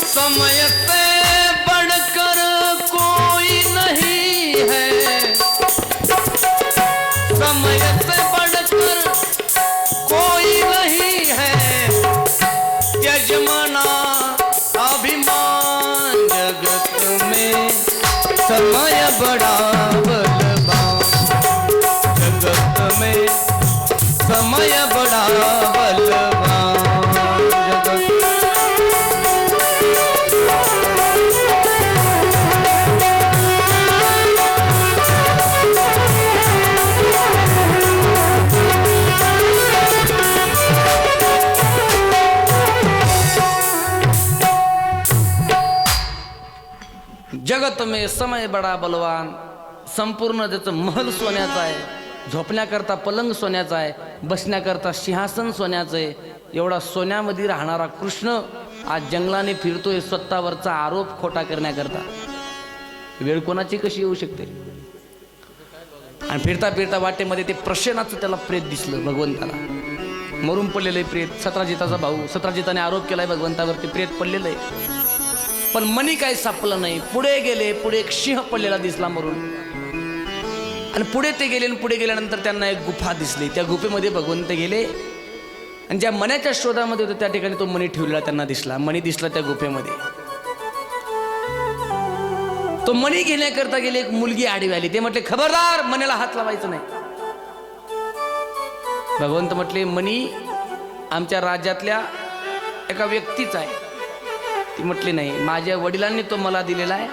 समय से बढ़कर कोई नहीं है, समय से बढ़कर कोई नहीं है, यजमाना अभिमान। जगत में समय बड़ा बलवान, जगत में समय बड़ा बलवान। जगत में समय बडा बलवान। संपूर्ण त्याचं महल सोन्याचा आहे, झोपण्याकरता पलंग सोन्याचा आहे, बसण्याकरता सिंहासन सोन्याचं आहे। एवढा सोन्यामध्ये राहणारा कृष्ण आज जंगलाने फिरतोय स्वतःवरचा आरोप खोटा करण्याकरता। वेळ कोणाची कशी येऊ शकते? आणि फिरता फिरता वाटेमध्ये ते प्रशनाचं त्याला प्रेत दिसलं भगवंताला। मरून पडलेलं आहे प्रेत, सत्राजिताचा भाऊ। सत्राजिताने आरोप केलाय भगवंतावरती, प्रेत पडलेलं आहे। पण मनी काही सापलं नाही। पुढे गेले, पुढे एक सिंह पडलेला दिसला मरून। आणि पुढे ते गेले, आणि पुढे गेल्यानंतर त्यांना एक गुफा दिसली। त्या गुफेमध्ये भगवंत गेले आणि ज्या मण्याच्या शोधामध्ये होते त्या ठिकाणी तो मणी ठेवलेला त्यांना दिसला। मणी दिसला त्या गुफेमध्ये। तो मणी घेण्याकरता गेले, एक मुलगी आडवी आली. ते म्हटले खबरदार, मण्याला हात लावायचं नाही. भगवंत म्हटले मणी आमच्या राज्यातल्या एका व्यक्तीचा आहे. ती म्हटली नाही, माझ्या वडिलांनी तो मला दिलेला आहे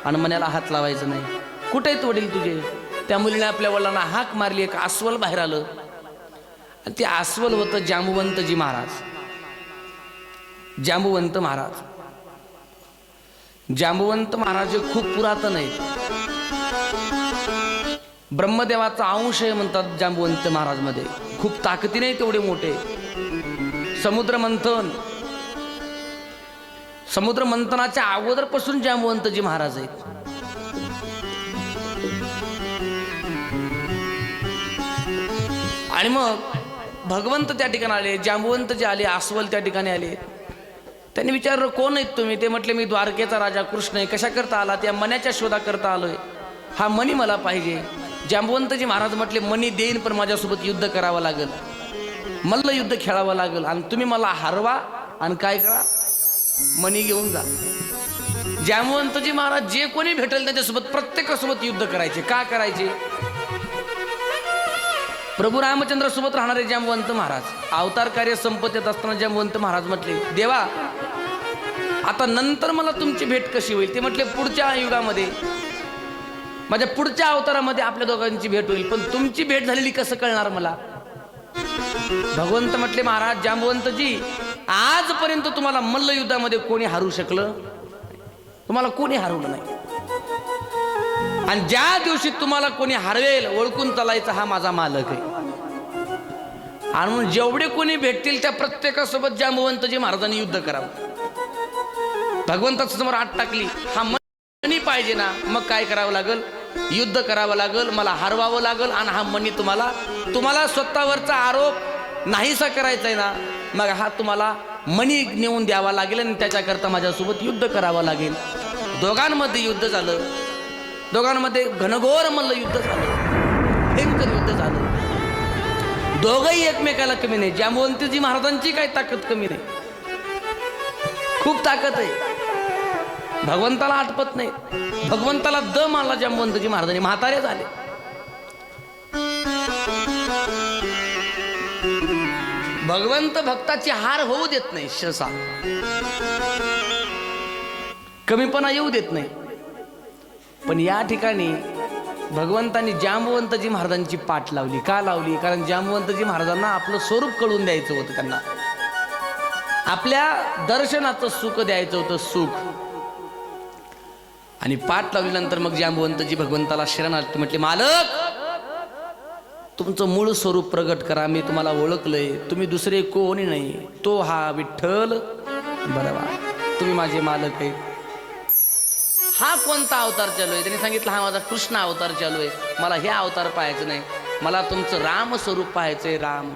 आणि मण्याला हात लावायचं नाही. कुठे आहेत वडील तुझे? त्या मुलीने आपल्या वडिलांना हाक मारली. एक अस्वल बाहेर आलं आणि ते अस्वल होतं जांबुवंतजी महाराज. जांबुवंत महाराज, जांबुवंत महाराज खूप पुरातन आहेत. ब्रह्मदेवाचा अंश आहे म्हणतात जांबुवंत महाराज मध्ये. खूप ताकदीने तेवढे मोठे. समुद्र मंथन, समुद्र मंथनाच्या अगोदरपासून जांबुवंतजी महाराज आहेत. आणि मग भगवंत त्या ठिकाणी आले, जांबुवंत जे आले, अस्वल त्या ठिकाणी आले. त्यांनी विचारलं कोण आहेत तुम्ही? ते म्हटले मी द्वारकेचा राजा कृष्ण आहे. कशा करता आला? त्या मण्याच्या शोधा करता आलोय. हा मणी मला पाहिजे. जांबुवंतजी महाराज म्हटले मणी देईन, पण माझ्यासोबत युद्ध करावं लागेल, मल्ल युद्ध खेळावं लागेल, आणि तुम्ही मला हरवा आणि काय करा, मणी घेऊन जा. जांबुवंतजी महाराज जे कोणी भेटेल त्याच्यासोबत प्रत्येकासोबत युद्ध करायचे. का करायचे? प्रभू रामचंद्र सोबत राहणारे जांबुवंत महाराज. अवतार कार्य संपत येत असताना जांबुवंत महाराज म्हटले देवा, आता नंतर मला तुमची भेट कशी होईल? ते म्हटले पुढच्या युगामध्ये, माझ्या पुढच्या अवतारामध्ये आपल्या दोघांची भेट होईल, पण तुमची भेट झालेली कसं कळणार मला? भगवंत म्हटले महाराज जांबुवंतजी, आजपर्यंत तुम्हाला मल्लयुद्धामध्ये कोणी हरू शकलं? तुम्हाला कोणी हरवलं नाही. आणि ज्या दिवशी तुम्हाला कोणी हरवेल ओळखून चालायचा हा माझा मालक आहे. आणि म्हणून जेवढे कोणी भेटतील त्या प्रत्येकासोबत जांबुवंतजी महाराजांनी युद्ध करावं. भगवंताच्या समोर आत टाकली. हा मणी पाहिजे ना, मग काय करावं लागल? युद्ध करावं लागल, मला हरवावं लागल, आणि हा मणी तुम्हाला स्वतःवरचा आरोप नाहीसा करायचा आहे ना, मग हा तुम्हाला मणी नेऊन द्यावा लागेल आणि त्याच्याकरता माझ्यासोबत युद्ध करावं लागेल. दोघांमध्ये युद्ध झालं. दोघांमध्ये घनघोर मल्ल युद्ध झालं, भयंकर युद्ध झालं. दोघंही एकमेकाला कमी नाही. जांबुवंतजी महाराजांची काही ताकद कमी नाही, खूप ताकद आहे. भगवंताला आटपत नाही. भगवंताला दम आला जांबुवंतजी महाराजांनी, म्हातारे झाले. भगवंत भक्ताची हार होऊ देत नाही, सहसा कमीपणा येऊ देत नाही. पण या ठिकाणी भगवंतांनी जांबुवंतजी महाराजांची पाठ लावली. का लावली? कारण जांबुवंतजी महाराजांना आपलं स्वरूप कळून द्यायचं होतं. त्यांना आपल्या दर्शनाचं सुख द्यायचं होतं, सुख. आणि पाठ लावल्यानंतर मग जांबुवंतजी भगवंताला शरण आले. म्हटले मालक, तुमचं मूळ स्वरूप प्रगट करा. मी तुम्हाला ओळखलंय, तुम्ही दुसरे कोणी नाही, तो हा विठ्ठल. बरोबर, तुम्ही माझे मालक आहे. हा कोणता अवतार चालू आहे? त्यांनी सांगितलं हा माझा कृष्ण अवतार चालू आहे. मला हे अवतार पाहायचं नाही, मला तुमचं राम स्वरूप पाहायचंय. राम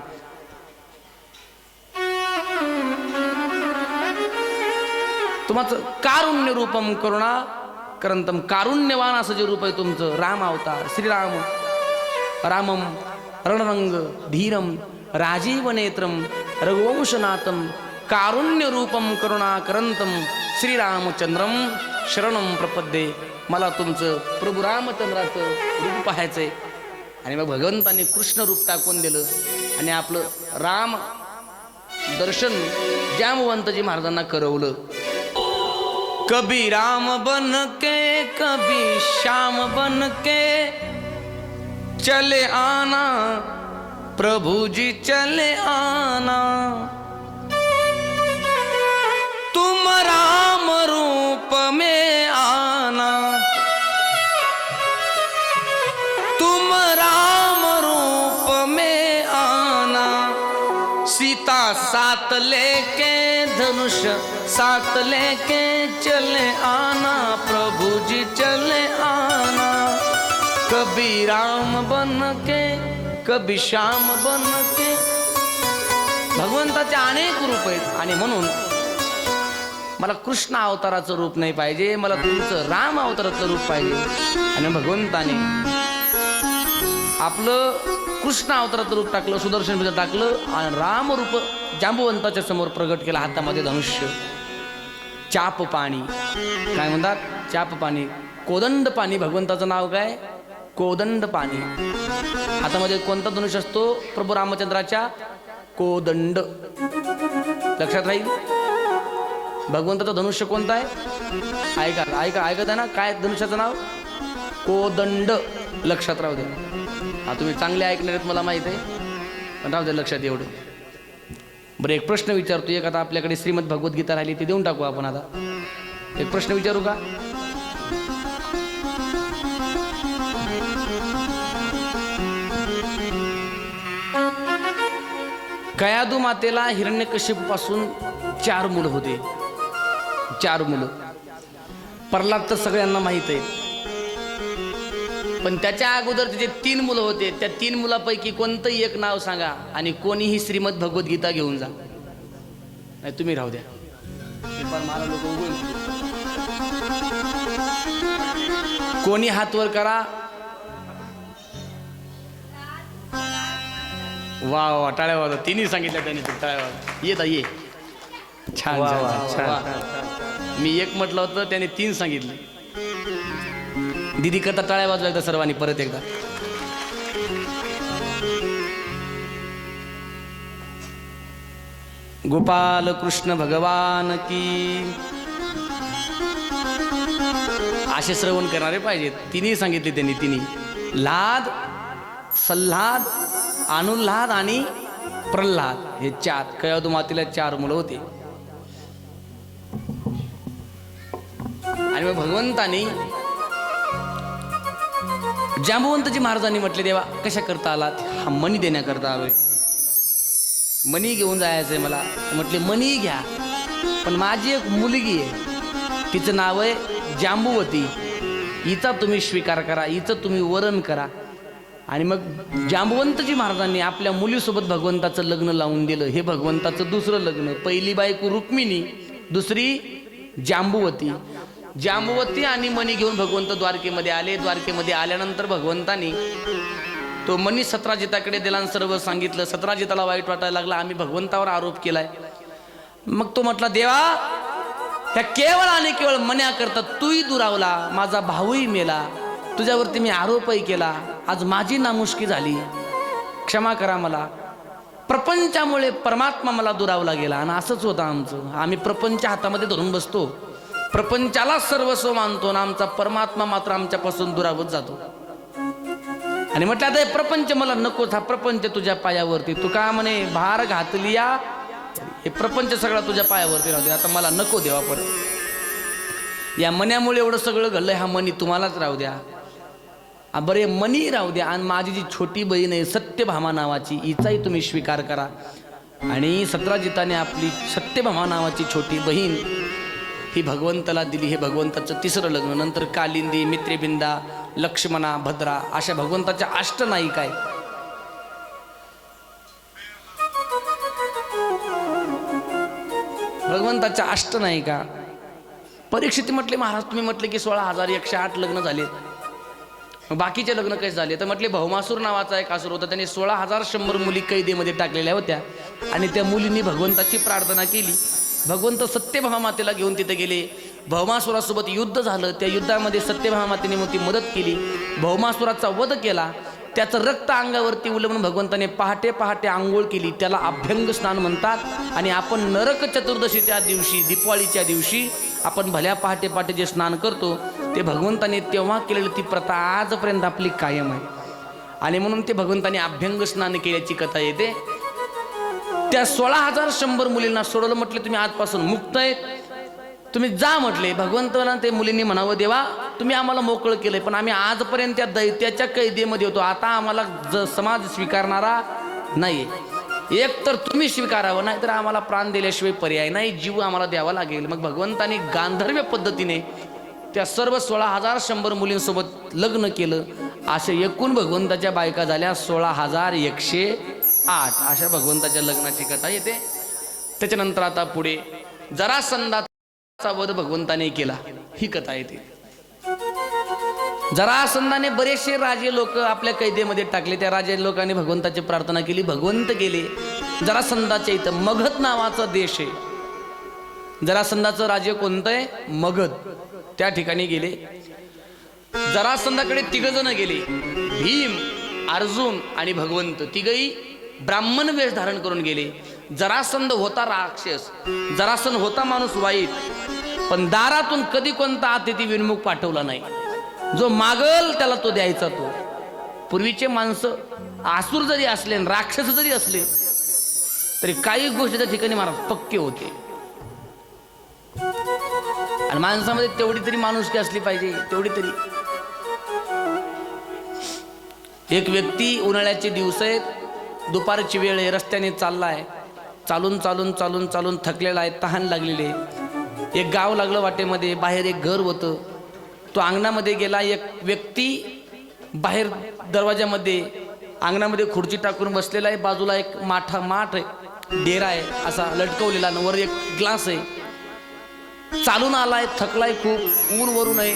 तुमचं कारुण्य रूपम करुणा करंतम, कारुण्यवान असं जे रूप आहे तुमचं, राम अवतार, श्रीराम. रामम रणरंग धीरम राजीव नेत्रम रघुवंशनाथम कारुण्य रूपम करुणा करंतम श्रीरामचंद्रम शरणम प्रपद्ये. मला तुमचं प्रभू रामचंद्राचं रूप पाहायचंय. आणि मग भगवंतांनी कृष्ण रूप टाकून दिलं आणि आपलं राम दर्शन जांबुवंतजी महाराजांना करवलं. कभी राम बन के कभी श्याम बन के चले आना प्रभु जी चले आना. तुम राम रूप में आना, तुम राम रूप में आना. सीता साथ लेके धनुष साथ लेके चले आना प्रभु जी चले आना. कभी राम बन के कभी श्याम बन के. भगवंताचे अनेक रूप आहेत आणि म्हणून मला कृष्ण अवताराचं रूप नाही पाहिजे, मला तुमचं राम अवताराचं रूप पाहिजे. आणि भगवंताने आपलं कृष्ण अवताराचं रूप टाकलं, सुदर्शन चक्र टाकलं आणि राम रूप जांबुवंताच्या समोर प्रगट केला. हातामध्ये धनुष्य, चाप पाणी, काय म्हणतात चाप पाणी, कोदंड पाणी भगवंताचं नाव काय? कोदंड पाणी. हातामध्ये कोणता धनुष असतो प्रभू रामचंद्राच्या? कोदंड. लक्षात राहील. भगवंताचं धनुष्य कोणतं आहे? ऐका ऐका ऐकत आहे ना, काय धनुष्याचं नाव? कोदंड. लक्षात राहू दे. हा तुम्ही चांगले ऐकणार आहेत मला माहित आहे, पण राहू दे लक्षात एवढं. बरं एक प्रश्न विचारतो. एक आता आपल्याकडे श्रीमद भगवद्गीता राहिली, ती देऊन टाकू आपण. आता एक प्रश्न विचारू का? कयादू मातेला हिरण्यकशिपूपासून 4 मुलं होते. 4 मुलं. प्रल्हाद तर सगळ्यांना माहित आहे, पण त्याच्या अगोदर त्याचे 3 मुलं होते. त्या 3 मुलापैकी कोणतंही एक नाव सांगा आणि कोणीही श्रीमद भगवद्गीता घेऊन जा. नाही तुम्ही राहू द्या. मला लोक कोणी हात वर करा. वा वा टाळ्या वाजवा. तिन्ही सांगितलं त्यांनी. टाळ्या वाजवा. ये छान छान. मी एक म्हटलं होतं, त्याने 3 सांगितले. दीदी करता टाळ्या वाजवा एकदा सर्वांनी परत एकदा. गोपाल कृष्ण भगवान की. असे श्रवण करणारे पाहिजेत. 3 सांगितले त्यांनी. 3 लाद, सल्हाद, अनुल्हाद आणि प्रल्हाद. हे 4. कयादू मातेला 4 मुलं होते. आणि मग भगवंतानी जांबुवंतजी महाराजांनी म्हटले, देवा कशा करता आलात? हा मणी देण्याकरता आलोय. मणी घेऊन जायचंय मला. म्हटले मणी घ्या, पण माझी एक मुलगी आहे, तिचं नाव आहे जांबुवती. हिचा तुम्ही स्वीकार करा, हिचं तुम्ही वरण करा. आणि मग जांबुवंतजी महाराजांनी आपल्या मुलीसोबत भगवंताचं लग्न लावून दिलं. हे भगवंताचं दुसरं लग्न. पहिली बायको रुक्मिणी, दुसरी जांबुवती. जांबुवती आणि मणी घेऊन भगवंत द्वारकेमध्ये आले. द्वारकेमध्ये आल्यानंतर भगवंतानी तो मणी सत्राजिताकडे दिला आणि सर्व सांगितलं. सत्राजिताला वाईट वाटायला लागला, आम्ही भगवंतावर आरोप केलाय. मग तो म्हटला, देवा त्या केवळ आणि केवळ मन्या करता तूही दुरावला, माझा भाऊही मेला, तुझ्यावरती मी आरोपही केला, आज माझी नामुष्की झाली, क्षमा करा मला. प्रपंचामुळे परमात्मा मला दुरावला गेला. आणि असंच होतं आमचं. आम्ही प्रपंच हातामध्ये धरून बसतो, प्रपंचाला सर्वस्व मानतो, आणि आमचा परमात्मा मात्र आमच्यापासून दुरावत जातो. आणि म्हटलं आता हे प्रपंच मला नकोच, हा प्रपंच तुझ्या पायावरती. तू का म्हणे भार घातली या, हे प्रपंच सगळा तुझ्या पायावरती राहू दे, आता मला नको देवा. परत या मन्यामुळे एवढं सगळं घडलंय, हा मनी तुम्हालाच राहू द्या. बरे मनी राहू द्या. आणि माझी जी छोटी बहीण आहे सत्यभामा नावाची, हिचाही तुम्ही स्वीकार करा. आणि सत्राजिताने आपली सत्यभामा नावाची छोटी बहीण ही भगवंताला दिली. हे भगवंताचं 3रं लग्न. नंतर कालिंदी, मित्रेबिंदा, लक्ष्मणा, भद्रा अशा भगवंताच्या अष्टनायिका आहे. भगवंताच्या अष्टनायिका. परीक्षित म्हटले, महाराज तुम्ही म्हटले की 16,108 लग्न झाले, बाकीचे लग्न कसे झाले? तर म्हटले भौमासूर नावाचा एक असुर होता, त्याने 16,100 मुली कैदेमध्ये टाकलेल्या होत्या. आणि त्या मुलींनी भगवंताची प्रार्थना केली. भगवंत सत्यभामा मातेला घेऊन तिथे गेले. भौमासुरासोबत युद्ध झालं. त्या युद्धामध्ये सत्यभामा मातेने मोठी मदत केली. भौमासुराचा वध केला. त्याचं रक्त अंगावरती उलवून भगवंताने पहाटे पहाटे आंघोळ केली. त्याला अभ्यंग स्नान म्हणतात. आणि आपण नरक चतुर्दशीच्या दिवशी, दीपावलीच्या दिवशी आपण भल्या पहाटे पहाटे जे स्नान करतो, ते भगवंताने तेव्हा केलेली ती प्रथा आजपर्यंत आपली कायम आहे. आणि म्हणून ते भगवंताने अभ्यंग स्नान केल्याची कथा येते. त्या 16,100 मुलींना सोडवलं. म्हटले तुम्ही आजपासून मुक्त आहेत, तुम्ही जा म्हटले. भगवंताला ते मुलींनी म्हणावं, देवा तुम्ही आम्हाला मोकळं केलंय, पण आम्ही आजपर्यंत त्या दैत्याच्या कैदेमध्ये होतो, आता आम्हाला समाज स्वीकारणारा नाही. एक तर तुम्ही स्वीकारावं, नाही तर आम्हाला प्राण दिल्याशिवाय पर्याय नाही, जीव आम्हाला द्यावा लागेल. मग भगवंताने गांधर्व पद्धतीने त्या सर्व 16,100 मुलींसोबत लग्न केलं. असे एकूण भगवंताच्या बायका झाल्या 16,108. अशा भगवंताच्या लग्नाची कथा येते. त्याच्यानंतर आता पुढे जरासंधाचा वध भगवंताने केला, ही कथा येते. जरासंधाने बरेचसे राजे लोक आपल्या कैदेमध्ये टाकले. त्या राजे लोकांनी भगवंताची प्रार्थना केली. भगवंत गेले जरासंधाच्या इथं. मगध नावाचा देश आहे. जरासंधाचं राज्य कोणतं आहे? मगध. त्या ठिकाणी गेले. जरासंधाकडे तिघजण गेले, भीम, अर्जुन आणि भगवंत. तिघही ब्राह्मण वेश धारण करून गेले. जरासंध होता राक्षस, जरासंध होता माणूस वाईट, पण दारातून कधी कोणता अतिथी विनमुख पाठवला नाही. जो मागल त्याला तो द्यायचा. तो पूर्वीचे माणसं आसुर जरी असले आणि राक्षस जरी असले तरी काही गोष्टी त्या ठिकाणी महाराज पक्के होते. आणि माणसामध्ये तेवढी तरी माणुसकी असली पाहिजे, तेवढी तरी. एक व्यक्ती, उन्हाळ्याचे दिवस आहेत, दुपारची वेळ आहे, रस्त्याने चाललाय, चालून चालून चालून चालून थकलेला आहे, तहान लागलेली आहे. एक गाव लागलं वाटेमध्ये, बाहेर एक घर होतं. तो अंगणामध्ये गेला. एक व्यक्ती बाहेर दरवाजामध्ये अंगणामध्ये खुर्ची टाकून बसलेला आहे. बाजूला एक माठ आहे, डेरा आहे असा लटकवलेला, वर एक ग्लास आहे. चालून आलाय, थकलाय खूप, ऊन वरून आहे,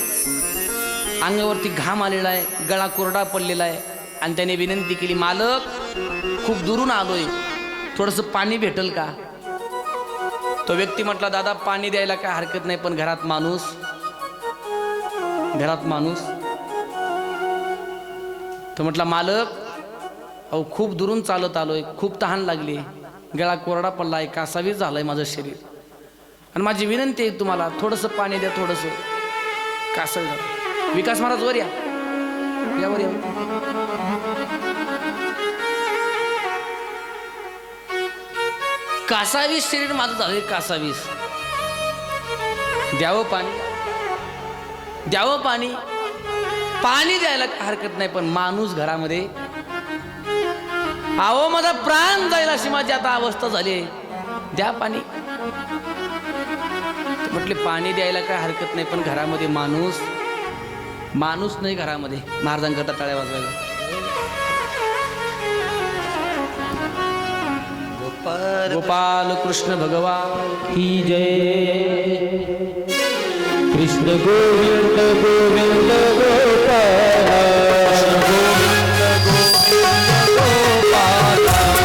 अंगावरती घाम आलेला आहे, गळा कोरडा पडलेला आहे. आणि त्याने विनंती केली, मालक खूप दुरून आलोय, थोडंसं पाणी भेटल का? तो व्यक्ती म्हटला, दादा पाणी द्यायला काय हरकत नाही, पण घरात माणूस. तो म्हटला, मालक अहो खूप दुरून चालत आलोय, खूप तहान लागली, गळा कोरडा पडलाय, कासावीस झालंय माझं शरीर, आणि माझी विनंती आहे तुम्हाला, थोडंसं पाणी द्या, थोडंसं कासळ. विकास महाराज वर या, वर या. कासावीस शरीर माझं झालंय, कासावीस. द्यावं पाणी, द्यावं पाणी. पाणी द्यायला हरकत नाही, पण माणूस घरामध्ये, अहो माझा प्राण जाईल अशी माझी आता अवस्था झाली आहे, द्या पाणी. म्हटले पाणी द्यायला काय हरकत नाही, पण घरामध्ये माणूस नाही घरामध्ये. महाराजांकरता टाळ्या वाजवायला. गोपाल कृष्ण भगवान की जय. कृष्ण गोविंद गोविंद गोपाल,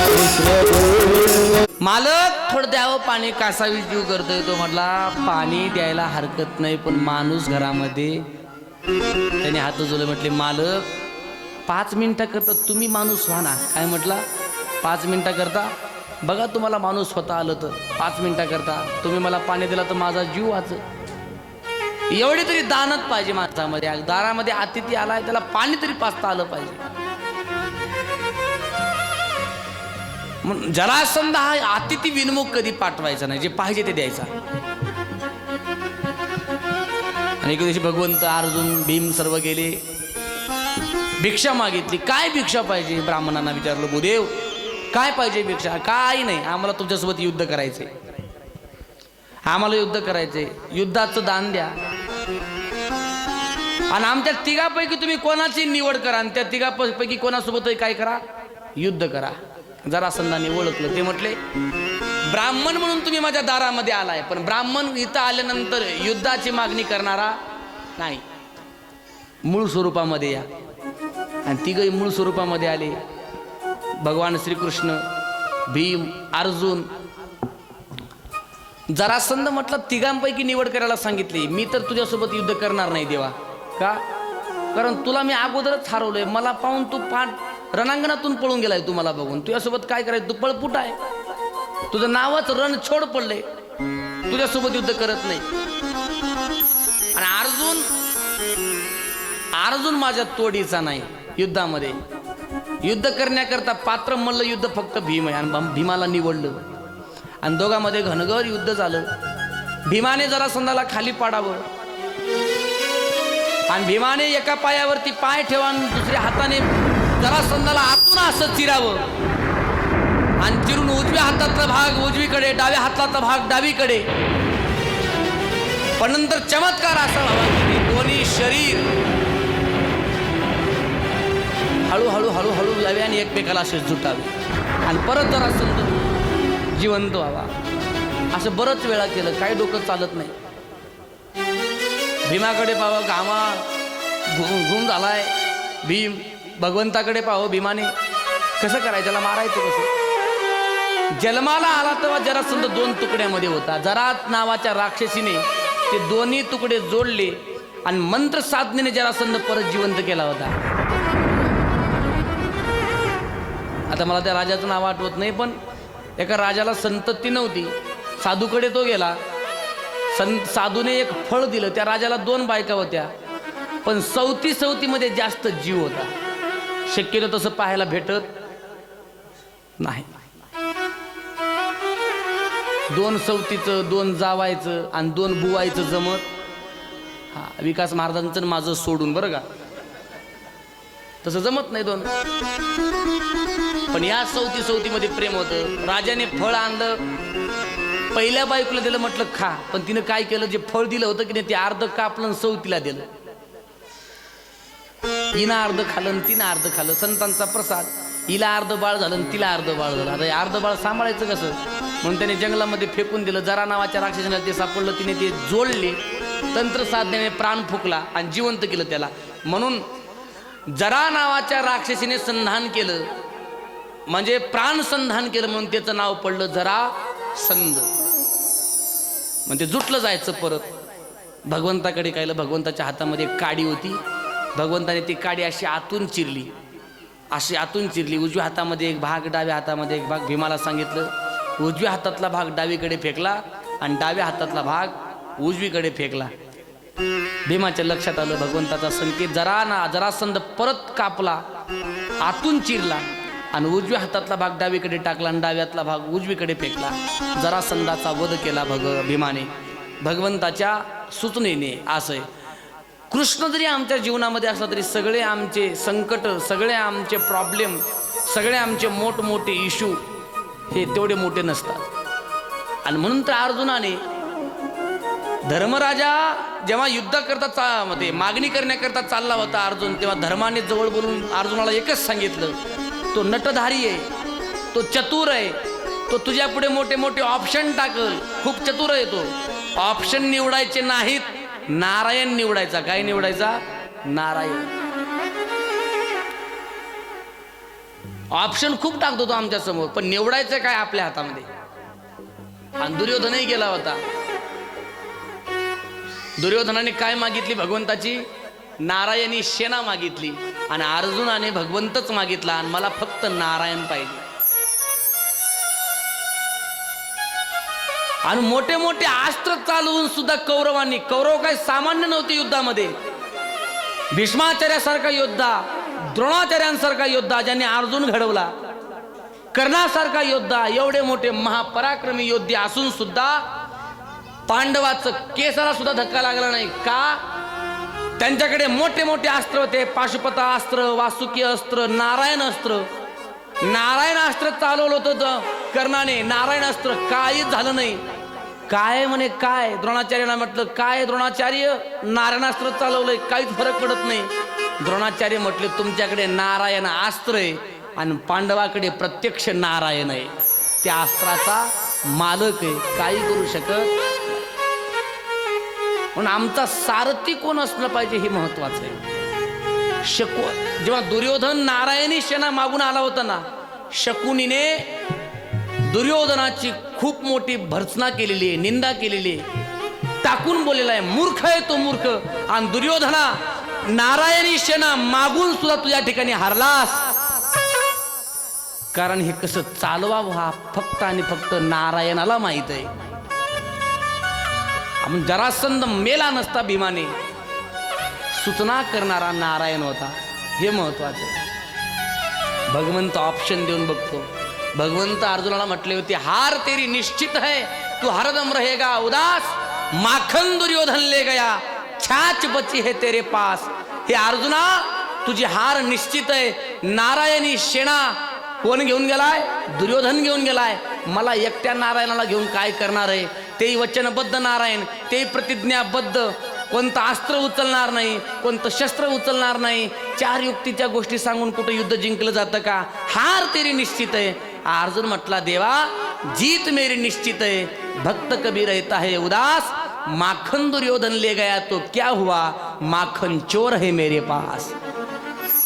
कृष्ण गोविंद. मालक थोडं द्यावं पाणी, कासावीस जीव करतोय. तो म्हटला पाणी द्यायला हरकत नाही, पण माणूस घरामध्ये. त्याने हात जोडले, म्हटले मालक 5 मिनिटं करता तुम्ही माणूस व्हा ना. काय म्हटला? 5 मिनिटं करता, बघा तुम्हाला माणूस स्वतः आलं तर 5 मिनिटं करता तुम्ही मला पाणी दिला तर माझा जीव वाचेल. एवढी तरी दानत पाहिजे माणसामध्ये. दारामध्ये अतिथी आलाय, त्याला पाणी तरी पाजता आलं पाहिजे. जरासंध हा अतिथी विनमुख कधी पाठवायचा नाही, जे पाहिजे ते द्यायचा. आणि एके दिवशी भगवंत, अर्जुन, भीम सर्व गेले, भिक्षा मागितली. काय भिक्षा पाहिजे? ब्राह्मणांना विचारलं, भूदेव काय पाहिजे भिक्षा? काही नाही, आम्हाला तुमच्यासोबत युद्ध करायचंय, आम्हाला युद्ध करायचंय, युद्धाचं दान द्या, आणि आमच्या तिघापैकी तुम्ही कोणाची निवड करा, आणि त्या तिघापैकी कोणासोबत काय करा? युद्ध करा. जरासंधाने ओळखलं. ते म्हटले, ब्राह्मण म्हणून तुम्ही माझ्या दारामध्ये आलाय, पण ब्राह्मण इथं आल्यानंतर युद्धाची मागणी करणारा नाही, मूळ स्वरूपामध्ये या. आणि तिघही मूळ स्वरूपामध्ये आले. भगवान श्रीकृष्ण, भीम, अर्जुन. जरासंध म्हटलं, तिघांपैकी निवड करायला सांगितली. मी तर तुझ्यासोबत युद्ध करणार नाही देवा. का? कारण तुला मी अगोदरच हरवलंय. मला पाहून तू रणांगणातून पळून गेलाय. तू मला बघून तुझ्यासोबत काय करायचं? तू पळपुट आहे, तुझं नावच रण छोड पडलंय, तुझ्यासोबत युद्ध करत नाही. आणि अर्जुन माझ्या तोडीचा नाही. युद्धामध्ये युद्ध करण्याकरता पात्र मल्ल युद्ध फक्त भीम आहे, आणि भीमाला निवडलं. आणि दोघांमध्ये घनघोर युद्ध झालं. भीमाने जरासंधाला खाली पाडावं, आणि भीमाने एका पायावरती पाय ठेवा, दुसऱ्या हाताने जरासंधाला आतून असं चिरावं, आणि चिरून उजव्या हातातला भाग उजवीकडे, डाव्या हातातला भाग डावीकडे. पण नंतर चमत्कार असा व्हावा की दोन्ही शरीर हळूहळू हळूहळू जावे आणि एकमेकाला असे जुटावे, आणि परत जरासंध जिवंत व्हावा. असं बरंच वेळा केलं, काही डोकं चालत नाही. भीमाकडे पाहावं, घामा घुम झालाय. भीम भगवंताकडे पाहावं, भीमाने कसं करायचं, त्याला मारायचं कसं? जन्माला आला तेव्हा जरासंध 2 तुकड्यामध्ये होता. जरात नावाच्या राक्षसीने ते दोन्ही तुकडे जोडले आणि मंत्र साधनेने जरासंध परत जिवंत केला होता. आता मला त्या राजाचं नाव आठवत नाही, पण एका राजाला संतती नव्हती. साधूकडे तो गेला. साधूने एक फळ दिलं. त्या राजाला 2 बायका होत्या, पण सवतीमध्ये जास्त जीव होता. शक्यतो तसं पाहायला भेटत नाही. 2 सवतीचं, 2 जावायचं आणि 2 बुवायचं जमत. हा, विकास महाराजांचं माझं सोडून बरं का, तसं जमत नाही 2. पण या सवतीमध्ये प्रेम होतं. राजाने फळ आणलं, पहिल्या बायकोला दिलं, म्हटलं खा. पण तिनं काय केलं, जे फळ दिलं होतं की नाही ते अर्ध कापलं सवतीला दिलं. हिनं अर्ध खाल्लं, तिनं अर्ध खाल्लं. संतांचा प्रसाद. हिला अर्ध बाळ झालं, तिला अर्ध बाळ झालं. आता हे अर्ध बाळ सांभाळायचं कसं, म्हणून त्याने जंगलामध्ये फेकून दिलं. जरा नावाच्या राक्षसाला ते सापडलं, तिने ते जोडले, तंत्र साधनेने प्राण फुकला आणि जिवंत केलं त्याला. म्हणून जरा नावाच्या राक्षसीने संधान केलं, म्हणजे प्राण संधान केलं, म्हणून त्याचं नाव पडलं जरासंध. म्हणजे जुटलं जायचं परत. भगवंताकडे कायलं, भगवंताच्या हातामध्ये एक काडी होती. भगवंताने ती काडी अशी आतून चिरली, अशी आतून चिरली. उजव्या हातामध्ये एक भाग, डाव्या हातामध्ये एक भाग. भीमाला सांगितलं, उजव्या हातातला भाग डावीकडे फेकला आणि डाव्या हातातला भाग उजवीकडे फेकला. भीमाच्या लक्षात आलं भगवंताचा संकेत. जरासंध परत कापला, आतून चिरला आणि उजव्या हातातला भाग डावीकडे टाकला आणि डाव्यातला भाग उजवीकडे फेकला. जरासंधाचा वध केला भीमाने, भगवंताच्या सूचनेने. असं कृष्ण जरी आमच्या जीवनामध्ये असला तरी सगळे आमचे संकट, सगळे आमचे प्रॉब्लेम, सगळे आमचे मोठमोठे इश्यू हे तेवढे मोठे नसतात. आणि म्हणून तर अर्जुनाने, धर्मराजा जेव्हा युद्ध करता मागणी करण्याकरता चालला होता अर्जुन, तेव्हा धर्माने जवळ बोलून अर्जुनाला एकच सांगितलं, तो नटधारी आहे, तो चतुर आहे, तो तुझ्या पुढे मोठे मोठे ऑप्शन टाकल, खूप चतुर आहे तो. ऑप्शन निवडायचे नाहीत, नारायण निवडायचा. काय निवडायचा? नारायण. ऑप्शन खूप टाकतो तो आमच्या समोर, पण निवडायचं काय आपल्या हातामध्ये. आणि दुर्योधनही गेला होता. दुर्योधनाने काय मागितली भगवंताची? नारायणी सेना मागितली. आणि अर्जुनाने भगवंतच मागितला, आणि मला फक्त नारायण पाहिजे. आणि मोठे मोठे अस्त्र चालवून सुद्धा कौरव काय सामान्य नव्हते युद्धामध्ये. भीष्माचार्यासारखा योद्धा, द्रोणाचार्यांसारखा योद्धा ज्यांनी अर्जुन घडवला, कर्णासारखा योद्धा, एवढे मोठे महापराक्रमी योद्धे असून सुद्धा पांडवाचं केसाला सुद्धा धक्का लागला नाही. का? त्यांच्याकडे मोठे मोठे अस्त्र होते. पाशुपता अस्त्र, वासुकी अस्त्र, नारायण अस्त्र. नारायण अस्त्र चालवलं होतं कर्णाने. नारायण अस्त्र काहीच झालं नाही. काय म्हणे, काय? द्रोणाचार्यांना म्हटलं, काय द्रोणाचार्य, नारायणास्त्र चालवलंय, काहीच फरक पडत नाही. द्रोणाचार्य म्हटले, तुमच्याकडे नारायण अस्त्र आहे आणि पांडवाकडे प्रत्यक्ष नारायण आहे. त्या अस्त्राचा मालक आहे, काही करू शकत. म्हणून आमचा सारथी कोण असलं पाहिजे हे महत्वाचं आहे. जेव्हा दुर्योधन नारायणी सेना मागून आला होता ना, शकुनीने दुर्योधनाची खूप मोठी भर्त्सना केलेली आहे, निंदा केलेली आहे, टाकून बोललेला आहे, मूर्ख आहे तो, मूर्ख. आणि दुर्योधना, नारायणी सेना मागून सुद्धा तुझ्या ठिकाणी हारलास. कारण हे कसं चालवावं हा फक्त आणि फक्त नारायणाला माहित आहे. आपण जरासंध मेला नसता भीमाने, सूचना करणारा नारायण होता. हे महत्वाचं आहे. भगवंत ऑप्शन देऊन बघतो. भगवंत अर्जुनाला म्हटले होते, हार तेरी निश्चित है, तू हरदम रहेगा उदास, माखन दुर्योधन ले गया, छाछ बची है तेरे पास. हे अर्जुना, तुझी हार निश्चित आहे. नारायणी सेना कोण घेऊन गेलाय? दुर्योधन घेऊन गेलाय. मला एकट्या नारायणाला घेऊन काय करणार आहे? तेही वचनबद्ध नारायण, तेही प्रतिज्ञाबद्ध, कोणतं अस्त्र उचलणार नाही, कोणतं शस्त्र उचलणार नाही. 4 युक्तीच्या गोष्टी सांगून कुठं युद्ध जिंकलं जातं का? हार तेरी निश्चित आहे. अर्जुन म्हटला, देवा जीत मेरी निश्चित है, भक्त कभी रहता है उदास, माखन दुर्योधन ले गया तो क्या हुआ, माखन चोर है मेरे पास.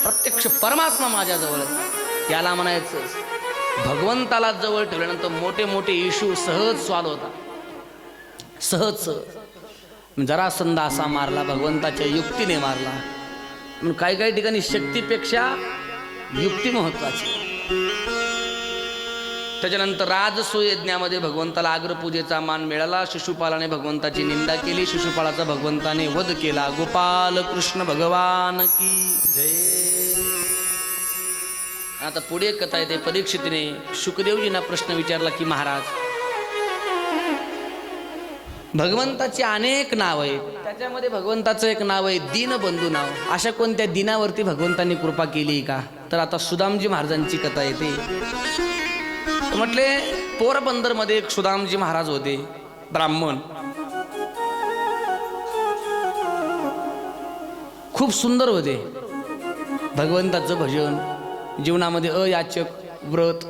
प्रत्यक्ष परमात्मा माझ्याजवळ. याला म्हणायचं भगवंताला जवळ ठेवल्यानंतर मोठे मोठे इश्यू सहज सॉल्व्ह होतात. सहज. जरासंध असा मारला, भगवंताच्या युक्तीने मारला. म्हणून काही काही ठिकाणी शक्तीपेक्षा युक्ती महत्वाची. त्याच्यानंतर राजसूय यज्ञामध्ये भगवंताला अग्रपूजेचा मान मिळाला. शिशुपालाने भगवंताची निंदा केली, शिशुपालाचा भगवंताने वध केला. गोपाल कृष्ण भगवान की जय. आता पुढे कथा येते. परीक्षितीने शुकदेवजींना प्रश्न विचारला की महाराज, भगवंताची अनेक नाव आहेत, त्याच्यामध्ये भगवंताचं एक नाव आहे दीनबंधू नाव. अशा कोणत्या दिनावरती भगवंतांनी कृपा केली का? तर आता सुदामजी महाराजांची कथा येते. म्हटले पोरबंदरमध्ये एक सुदामजी महाराज होते, ब्राह्मण. खूप सुंदर होते. भगवंताचं भजन, जीवनामध्ये अयाचक व्रत.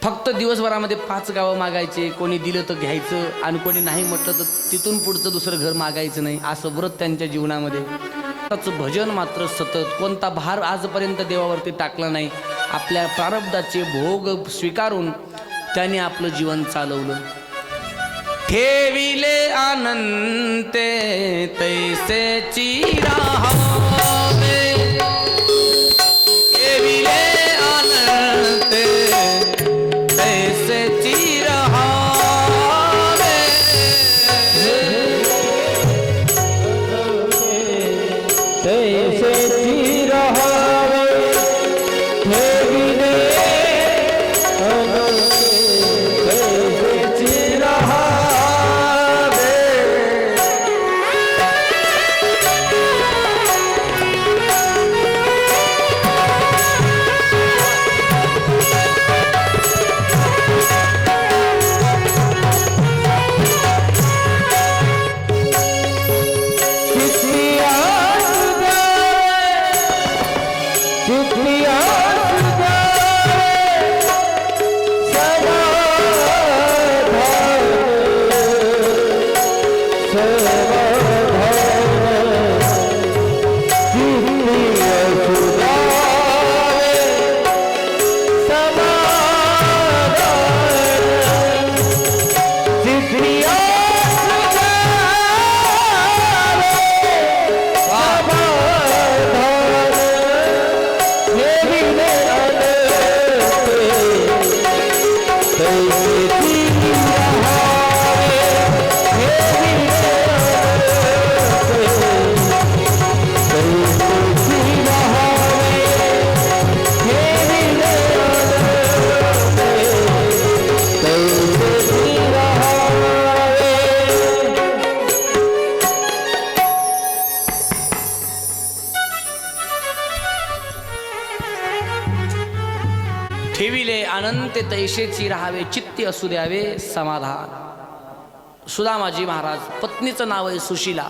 फक्त दिवसभरामध्ये 5 गावं मागायचे. कोणी दिलं तर घ्यायचं आणि कोणी नाही म्हटलं तर तिथून पुढचं दुसरं घर मागायचं नाही, असं व्रत त्यांच्या जीवनामध्ये. भजन मात्र सतत. कोणता भार आजपर्यंत देवावरती टाकला नाही. आपल्या प्रारब्धाचे भोग स्वीकारून त्याने आपलं जीवन चालवलं. ठेविले अनंते तैसेची राहावे, ठेविले अनंते तैसेची राहावे, तैसेची राहावे, ठेविले अनंते तैसेची राहावे. ठेविले अनंत तैसेची राहावे, चित्ती असू द्यावे समाधान. सुदामाजी महाराज, पत्नीचं नाव आहे सुशीला.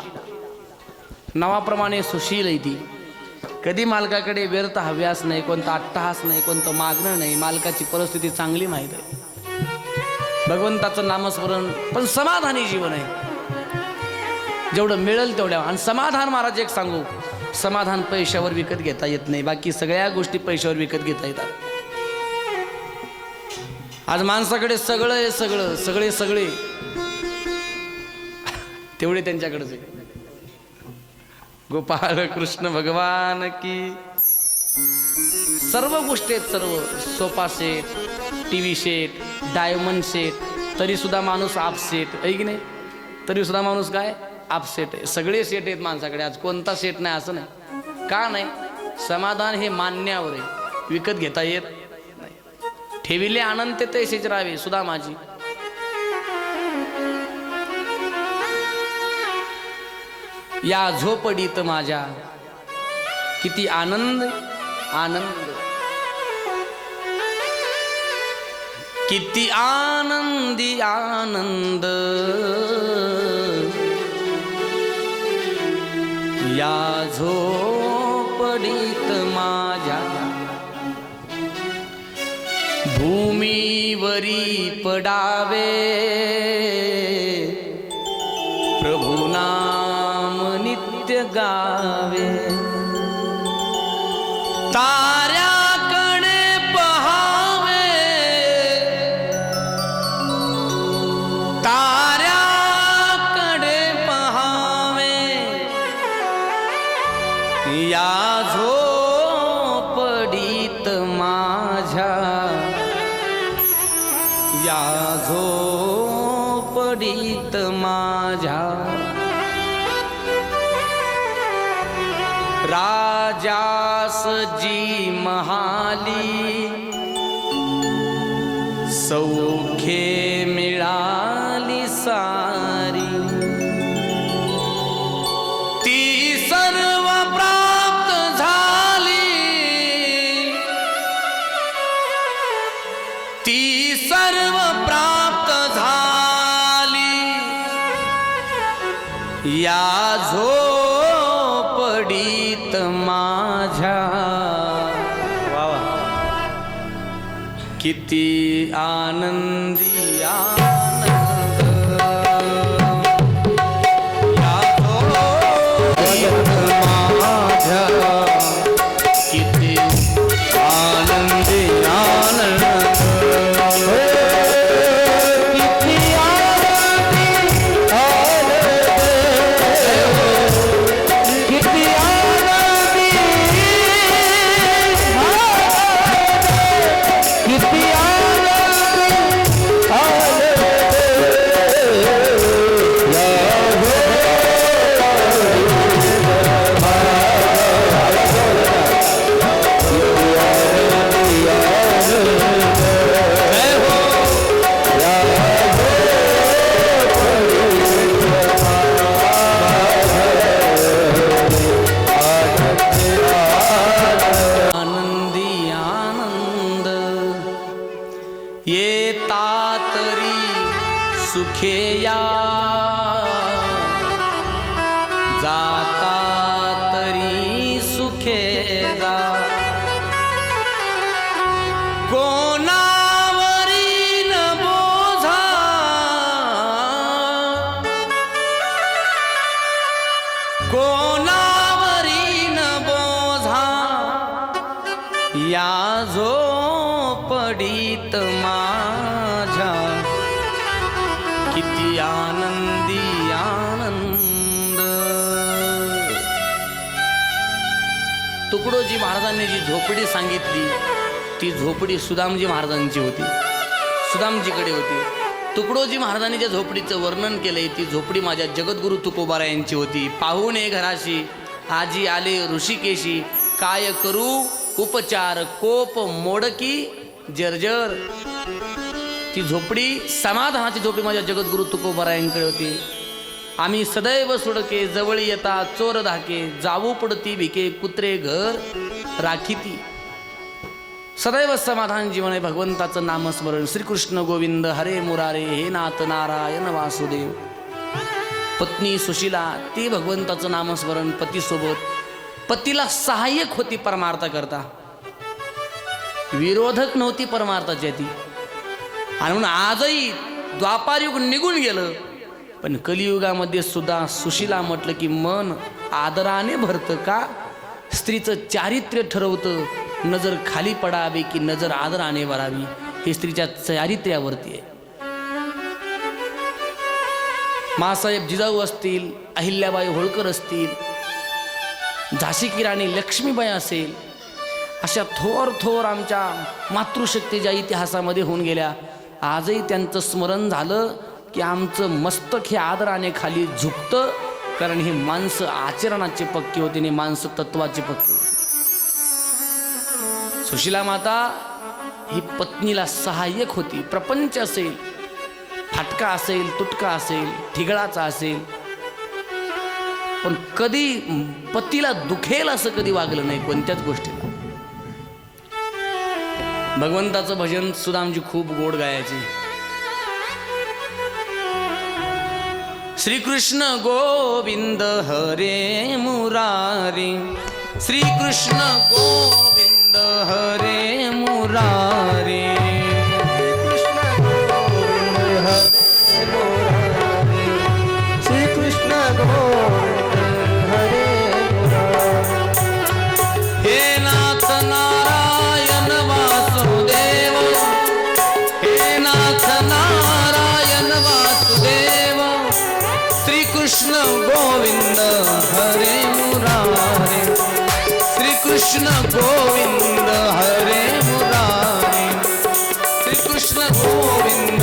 नावाप्रमाणे सुशील आहे ती. कधी मालकाकडे व्यर्थ हव्यास नाही, कोणता अट्टहास नाही, कोणतं मागणं नाही. मालकाची परिस्थिती चांगली माहीत आहे. भगवंताचं नामस्मरण, पण समाधानी जीवन आहे. जेवढं मिळेल तेवढ्या. आणि समाधान महाराज एक सांगू, समाधान पैशावर विकत घेता येत नाही. बाकी सगळ्या गोष्टी पैशावर विकत घेता येतात. आज माणसाकडे सगळं आहे, सगळे तेवढे त्यांच्याकडेच आहे. गोपाल कृष्ण भगवान की. सर्व गोष्टी आहेत, सर्व. Sofa set, TV set, diamond set, तरी सुद्धा माणूस आप सेट आहे की नाही? तरी सुद्धा माणूस काय आप सेट आहे. सगळे सेट आहेत माणसाकडे. आज कोणता सेट नाही असं नाही. का नाही? समाधान हे मान्यावर आहे, विकत घेता येत नाही. ठेविले अनंत तैसेच राहावे. सुदामाजी या झोपडीत माझ्या किती आनंद, आनंद, किती आनंदी आनंद. या झोपडीत माझ्या भूमीवरी पडावे, प्रभु नाम नित्य गावे. ताऱ्याकडे पहावे, या झोपडीत माझ्या राजास जी महाली सौखे मिळाली सारी ती सर्व प्राप्त झाली ती सर्व प्राप्त झाली या झोपडीत माझ्या किती आनंदी सुखे या जाता तरी सुखे जा कोणावरी न बोझा कोणावरी न बोझा या झोपडीत माझ्या किती आनंदी आनंद. तुकडोजी महाराजांनी जी झोपडी सांगितली ती झोपडी सुदामजी महाराजांची होती, सुदामजीकडे होती. तुकडोजी महाराजांनी ज्या झोपडीचं वर्णन केलंय ती झोपडी माझ्या जगद्गुरु तुकोबारायांची होती. पाहुणे घराशी आजी आले ऋषिकेशी काय करू उपचार कोप मोडकी जर्जर. ती झोपडी समाधानाची झोपडी माझ्या जगद्गुरु तुकोबारायांकडे होती. आम्ही सदैव सुडके जवळ येता चोर धाके जाऊ पडती भिके कुत्रे घर राखीती. सदैव समाधान जीवन आहे भगवंताचं नामस्मरण. श्रीकृष्ण गोविंद हरे मुरारे हे नाथ नारायण वासुदेव. पत्नी सुशीला ती भगवंताचं नामस्मरण पतीसोबत. पतीला सहाय्यक होती परमार्था करता, विरोधक नव्हती परमार्थाची ती. आणि म्हणून आजही द्वापारयुग निघून गेलं पण कलियुगामध्ये सुद्धा सुशीला म्हटलं की मन आदराने भरतं का. स्त्रीचं चारित्र्य ठरवतं नजर खाली पडावी की नजर आदराने भरावी हे स्त्रीच्या चारित्र्यावरती आहे. मासाहेब जिजाऊ असतील, अहिल्याबाई होळकर असतील, झाशी की राणी लक्ष्मीबाई असेल, अशा थोर थोर आमच्या मातृशक्ती ज्या इतिहासामध्ये होऊन गेल्या आजही त्यांचं स्मरण झालं की आमचं मस्तक हे आदराने खाली झुकतं. कारण ही माणसं आचरणाचे पक्के होते आणि माणसं तत्वाचे पक्के होते. सुशीला माता ही पत्नीला सहाय्यक होती. प्रपंच असेल, फाटका असेल, तुटका असेल, ठिगळाचा असेल, पण कधी पतीला दुखेल असं कधी वागलं नाही कोणत्याच गोष्टीला. भगवंताचं भजन सुदामजी खूप गोड गायचे. श्रीकृष्ण गोविंद हरे मुरारी, श्रीकृष्ण गोविंद हरे मुरारी, श्रीकृष्ण गोविंद हरे मुरारी, श्रीकृष्ण गोविंद हरे मुरारी. हे नाथ नारायण वासुदेव, हे नाथ नारायण वासुदेव, श्रीकृष्ण गोविंद हरे मुरारी, श्रीकृष्ण गोविंद हरे मुरारी, श्रीकृष्ण गोविंद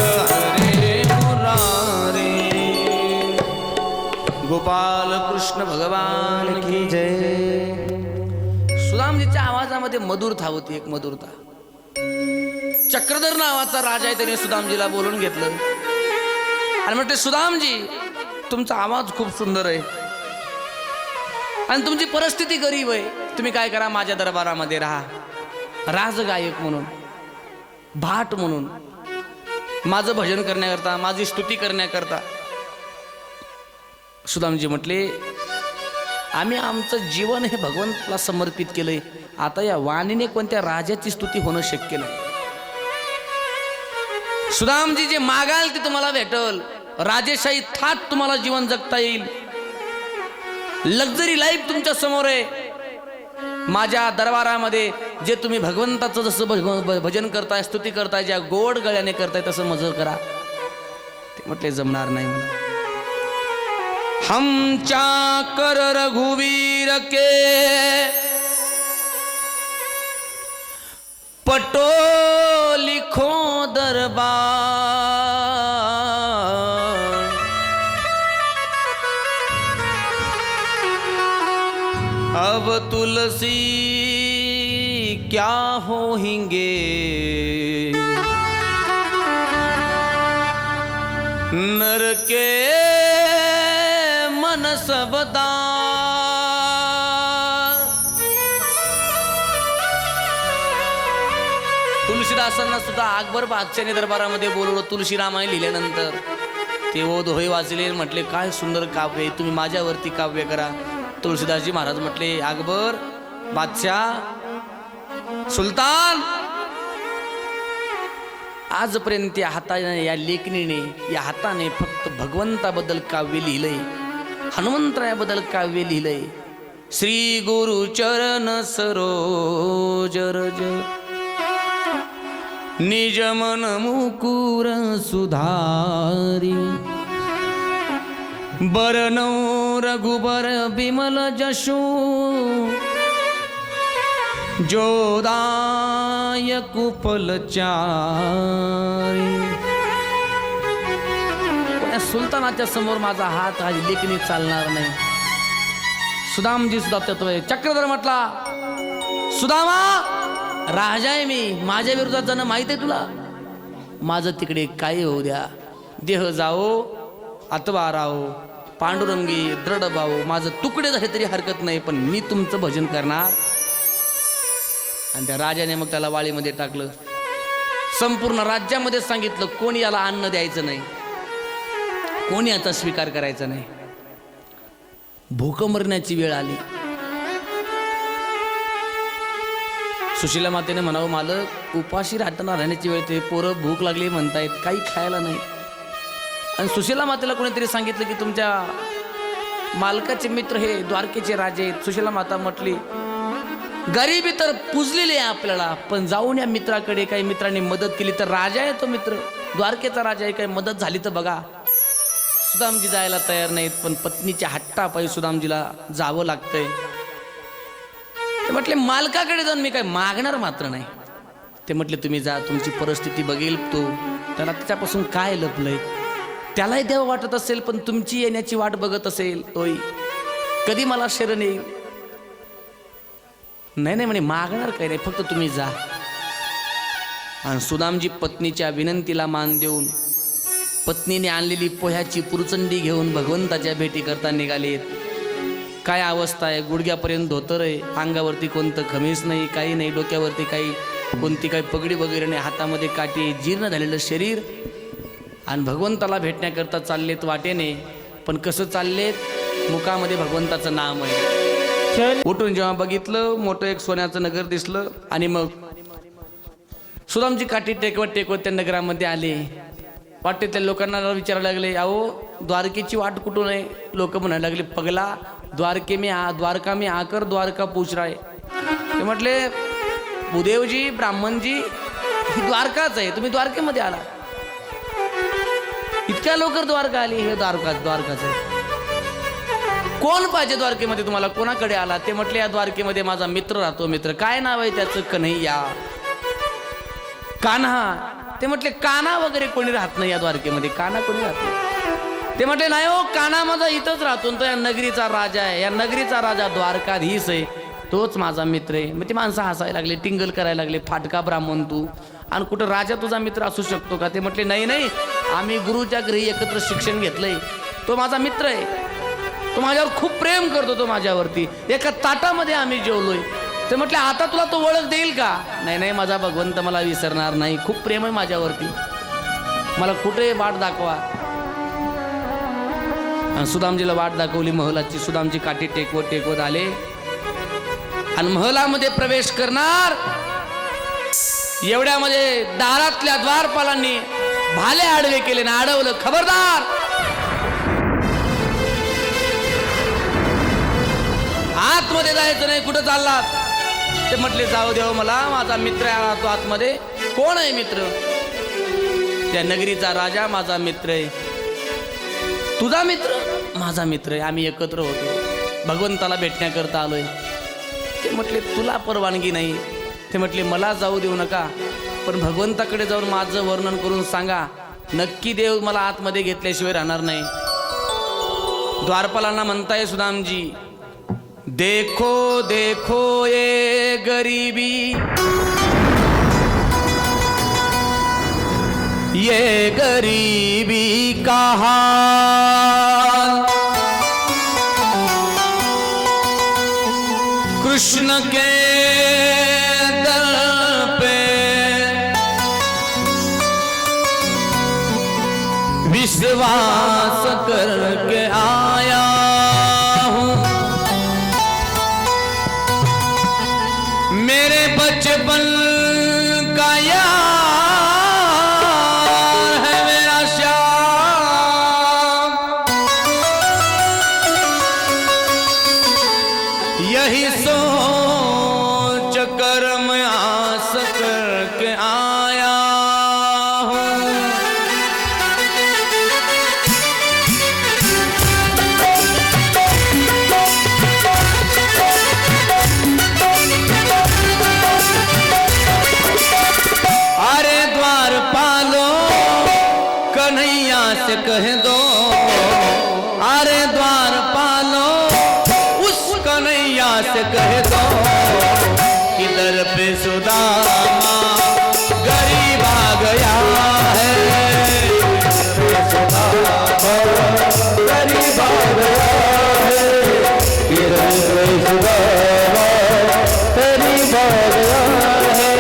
मधुरता होती, एक मधुरता. चक्रधर नावाचा राजा आहे, त्याने सुदामजीला बोलून घेतलं आणि म्हटले, सुदामजी तुमचा आवाज खूप सुंदर आहे आणि तुमची परिस्थिती गरीब आहे. तुम्ही काय करा, माझ्या दरबारामध्ये राहा, राजगायक म्हणून, भाट म्हणून, माझं भजन करण्याकरता, माझी स्तुती करण्याकरता. सुदामजी म्हटले, आम्ही आमचं जीवन हे भगवंताला समर्पित केलंय, आता या वाणीने कोणत्या राजाची स्तुती होणं शक्य नाही. सुदामजी जे मागाल ते तुम्हाला भेटल, राजेशाही थाट तुम्हाला जीवन जगता येईल, लक्झरी लाईफ तुमच्या समोर आहे. माझ्या दरबारामध्ये जे तुम्ही भगवंताचं जसं भजन करताय, स्तुती करताय, ज्या गोड गळ्याने करताय तसं मजल करा. ते म्हटले, जमणार नाही म्हणा. हम चाकर रघुवीर के पटो लिखो दरबार, अब तुलसी क्या होंगे, नर के मन सबदा. तुलसीदासांना सुद्धा अकबर बादशाहने दरबारामध्ये बोलवलं. तुलसी रामायण लिहिल्यानंतर ते दोहे वाचले, म्हटले, काय सुंदर काव्य आहे, तुम्ही माझ्यावरती काव्य करा. तुलसीदासजी महाराज म्हटले, अकबर बादशाह सुलतान, आजपर्यंत या हाताने, या लेखणीने, या हाताने फक्त भगवंताबद्दल काव्य लिहिलंय, हनुमंतरायाबद्दल काव्य लिहिलंय. श्री गुरु चरण सरोज रज, निज मन मुकुर सुधारी, बरनौ रघुबर बिमल जशु, जोदाय कुपल चारी. सुलतानाच्या समोर माझा हात हा लेखणी चालणार नाही. सुदामजी सुद्धा त्यात. चक्रधर म्हटला, सुदामा राजा आहे मी, माझ्या विरोधात जाणं माहित आहे तुला, माझं तिकडे काय होऊ द्या, देह जाओ अथवा राहो, पांडुरंगी दृढ भाऊ, माझं तुकडे झाले तरी हरकत नाही, पण मी तुमचं भजन करणार. आणि त्या राजाने मग त्याला वाळीमध्ये टाकलं. संपूर्ण राज्यामध्ये सांगितलं, कोणी याला अन्न द्यायचं नाही, कोणी याचा स्वीकार करायचा नाही. भूक मरण्याची वेळ आली. सुशीला मातेने म्हणावं, मालक उपाशी राहण्याची वेळ, ते पोरं भूक लागली म्हणतायत, काही खायला नाही. आणि सुशीला मातेला कोणीतरी सांगितलं की तुमच्या मालकाचे मित्र हे द्वारकेचे राजे आहेत. सुशीला माता म्हटली, गरिबी तर पुजलेली आहे आपल्याला, पण जाऊन या मित्राकडे, काही मित्रांनी मदत केली तर, राजा आहे तो मित्र, द्वारकेचा राजा आहे, काही मदत झाली तर बघा. सुदामजी जायला तयार नाहीत, पण पत्नीच्या हट्टापायी सुदामजीला जावं लागतंय. ते म्हटले, मालकाकडे जाऊन मी काय मागणार मात्र नाही. ते म्हटले, तुम्ही जा, तुमची परिस्थिती बघेल तो, त्याला त्याच्यापासून काय लपलंय, त्यालाही देव वाटत असेल, पण तुमची येण्याची वाट बघत असेल, तोही कधी मला शरण येईल. नाही नाही म्हणे, मागणार काही नाही, फक्त तुम्ही जा. आणि सुदामजी पत्नीच्या विनंतीला मान देऊन पत्नीने आणलेली पोह्याची पुरचंडी घेऊन भगवंताच्या भेटी करता निघालेत. काय अवस्था आहे, गुडघ्यापर्यंत धोतर आहे, अंगावरती कोणतं खमीस नाही, काही नाही, डोक्यावरती कोणती काही पगडी वगैरे नाही, हातामध्ये काठी, जीर्ण झालेलं शरीर. आणि भगवंताला भेटण्याकरता चाललेत वाटेने, पण कसं चाललेत, मुखामध्ये भगवंताचं नाम आहे. उठून जेव्हा बघितलं, मोठं एक सोन्याचं नगर दिसलं. आणि मग सुदामजी काठी टेकवत टेकवत त्या नगरामध्ये आले. वाटेतल्या लोकांना विचारायला लागले, अहो द्वारकेची वाट कुठून आहे. लोक म्हणायला लागले, पगला द्वारका में आकर द्वारका पूछ रहा है. ते म्हटले, भूदेवजी ब्राह्मणजी, ही द्वारकाच आहे, तुम्ही द्वारकेमध्ये आला. इतक्या लवकर द्वारका आली, हे द्वारकाच आहे. कोण पाहिजे द्वारकेमध्ये तुम्हाला, कोणाकडे आला. ते म्हटले, या द्वारकेमध्ये माझा मित्र राहतो. मित्र काय नाव आहे त्याचं, कन्हैया, कान्हा. ते म्हटले, कान्हा वगैरे कोणी राहत नाही या द्वारकेमध्ये, कान्हा कोणी राहत नाही. ते म्हटले, नाही हो, कान्हा माझा इथंच राहतो, तो या नगरीचा राजा आहे, या नगरीचा राजा द्वारकाधीश आहे. तोच माझा मित्र आहे. मग ती माणसं हसायला लागले, टिंगल करायला लागले, फाटका ब्राह्मण तू, आणि कुठं राजा तुझा मित्र असू शकतो का? ते म्हटले नाही नाही, आम्ही गुरुच्या घरी एकत्र शिक्षण घेतलंय, तो माझा मित्र आहे, तो माझ्यावर खूप प्रेम करतो, तो माझ्यावरती, एका ताटामध्ये आम्ही जेवलोय. ते म्हटले आता तुला तो ओळख देईल का? नाही नाही, माझा भगवंत मला विसरणार नाही, खूप प्रेम आहे माझ्यावरती, मला कुठे वाट दाखवा. आणि सुदामजीला वाट दाखवली महलाची. सुदामजी काठी टेकवत टेकवत आले आणि महलामध्ये प्रवेश करणार, एवढ्यामध्ये दारातल्या द्वारपालांनी भाले आडवे केले ना, अडवलं, खबरदार, आतमध्ये जायचं नाही, कुठं चाललात? ते म्हटले जाऊ देव, मला माझा मित्र आला तो आतमध्ये. कोण आहे मित्र? त्या नगरीचा राजा माझा मित्र आहे. तुझा मित्र? माझा मित्र आहे, आम्ही एकत्र होतो, भगवंताला भेटण्याकरता आलोय. ते म्हटले तुला परवानगी नाही. ते म्हटले मला जाऊ देऊ नका, पण भगवंताकडे जाऊन माझं वर्णन करून सांगा, नक्की देव मला आतमध्ये घेतल्याशिवाय राहणार नाही. द्वारपालांना म्हणताय सुदामजी, देखो देखो ये गरीबी, ये गरीबी का हाल, कृष्ण के दर पे विश्वास करके आया हूँ, मेरे बचपन का यार है मेरा श्याम, यही सोच कर मैं आस करके आया हूँ. अरे द्वारपालो कन्हैया से कह दो, अरे द्वारपालो उस कन्हैया से कह दो, इधर पे सुदामा गरीब आ गया है, सुदामा गरीब आ गया है, इधर पे सुदामा गरीब आ गया है.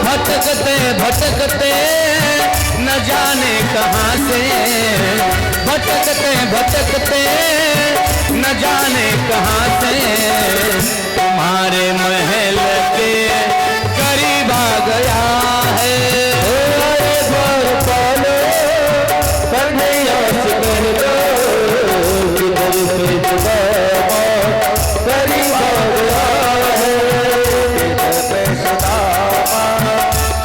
भटकते भटकते न जाने कहाँ से, भटकते भटकते न जाने कहाँ से, तुम्हारे महल के करीब आ गया है. द्वारपालो कन्हैया से कह दो, इधर पे सुदामा करीब आ गया है, इधर पे सुदामा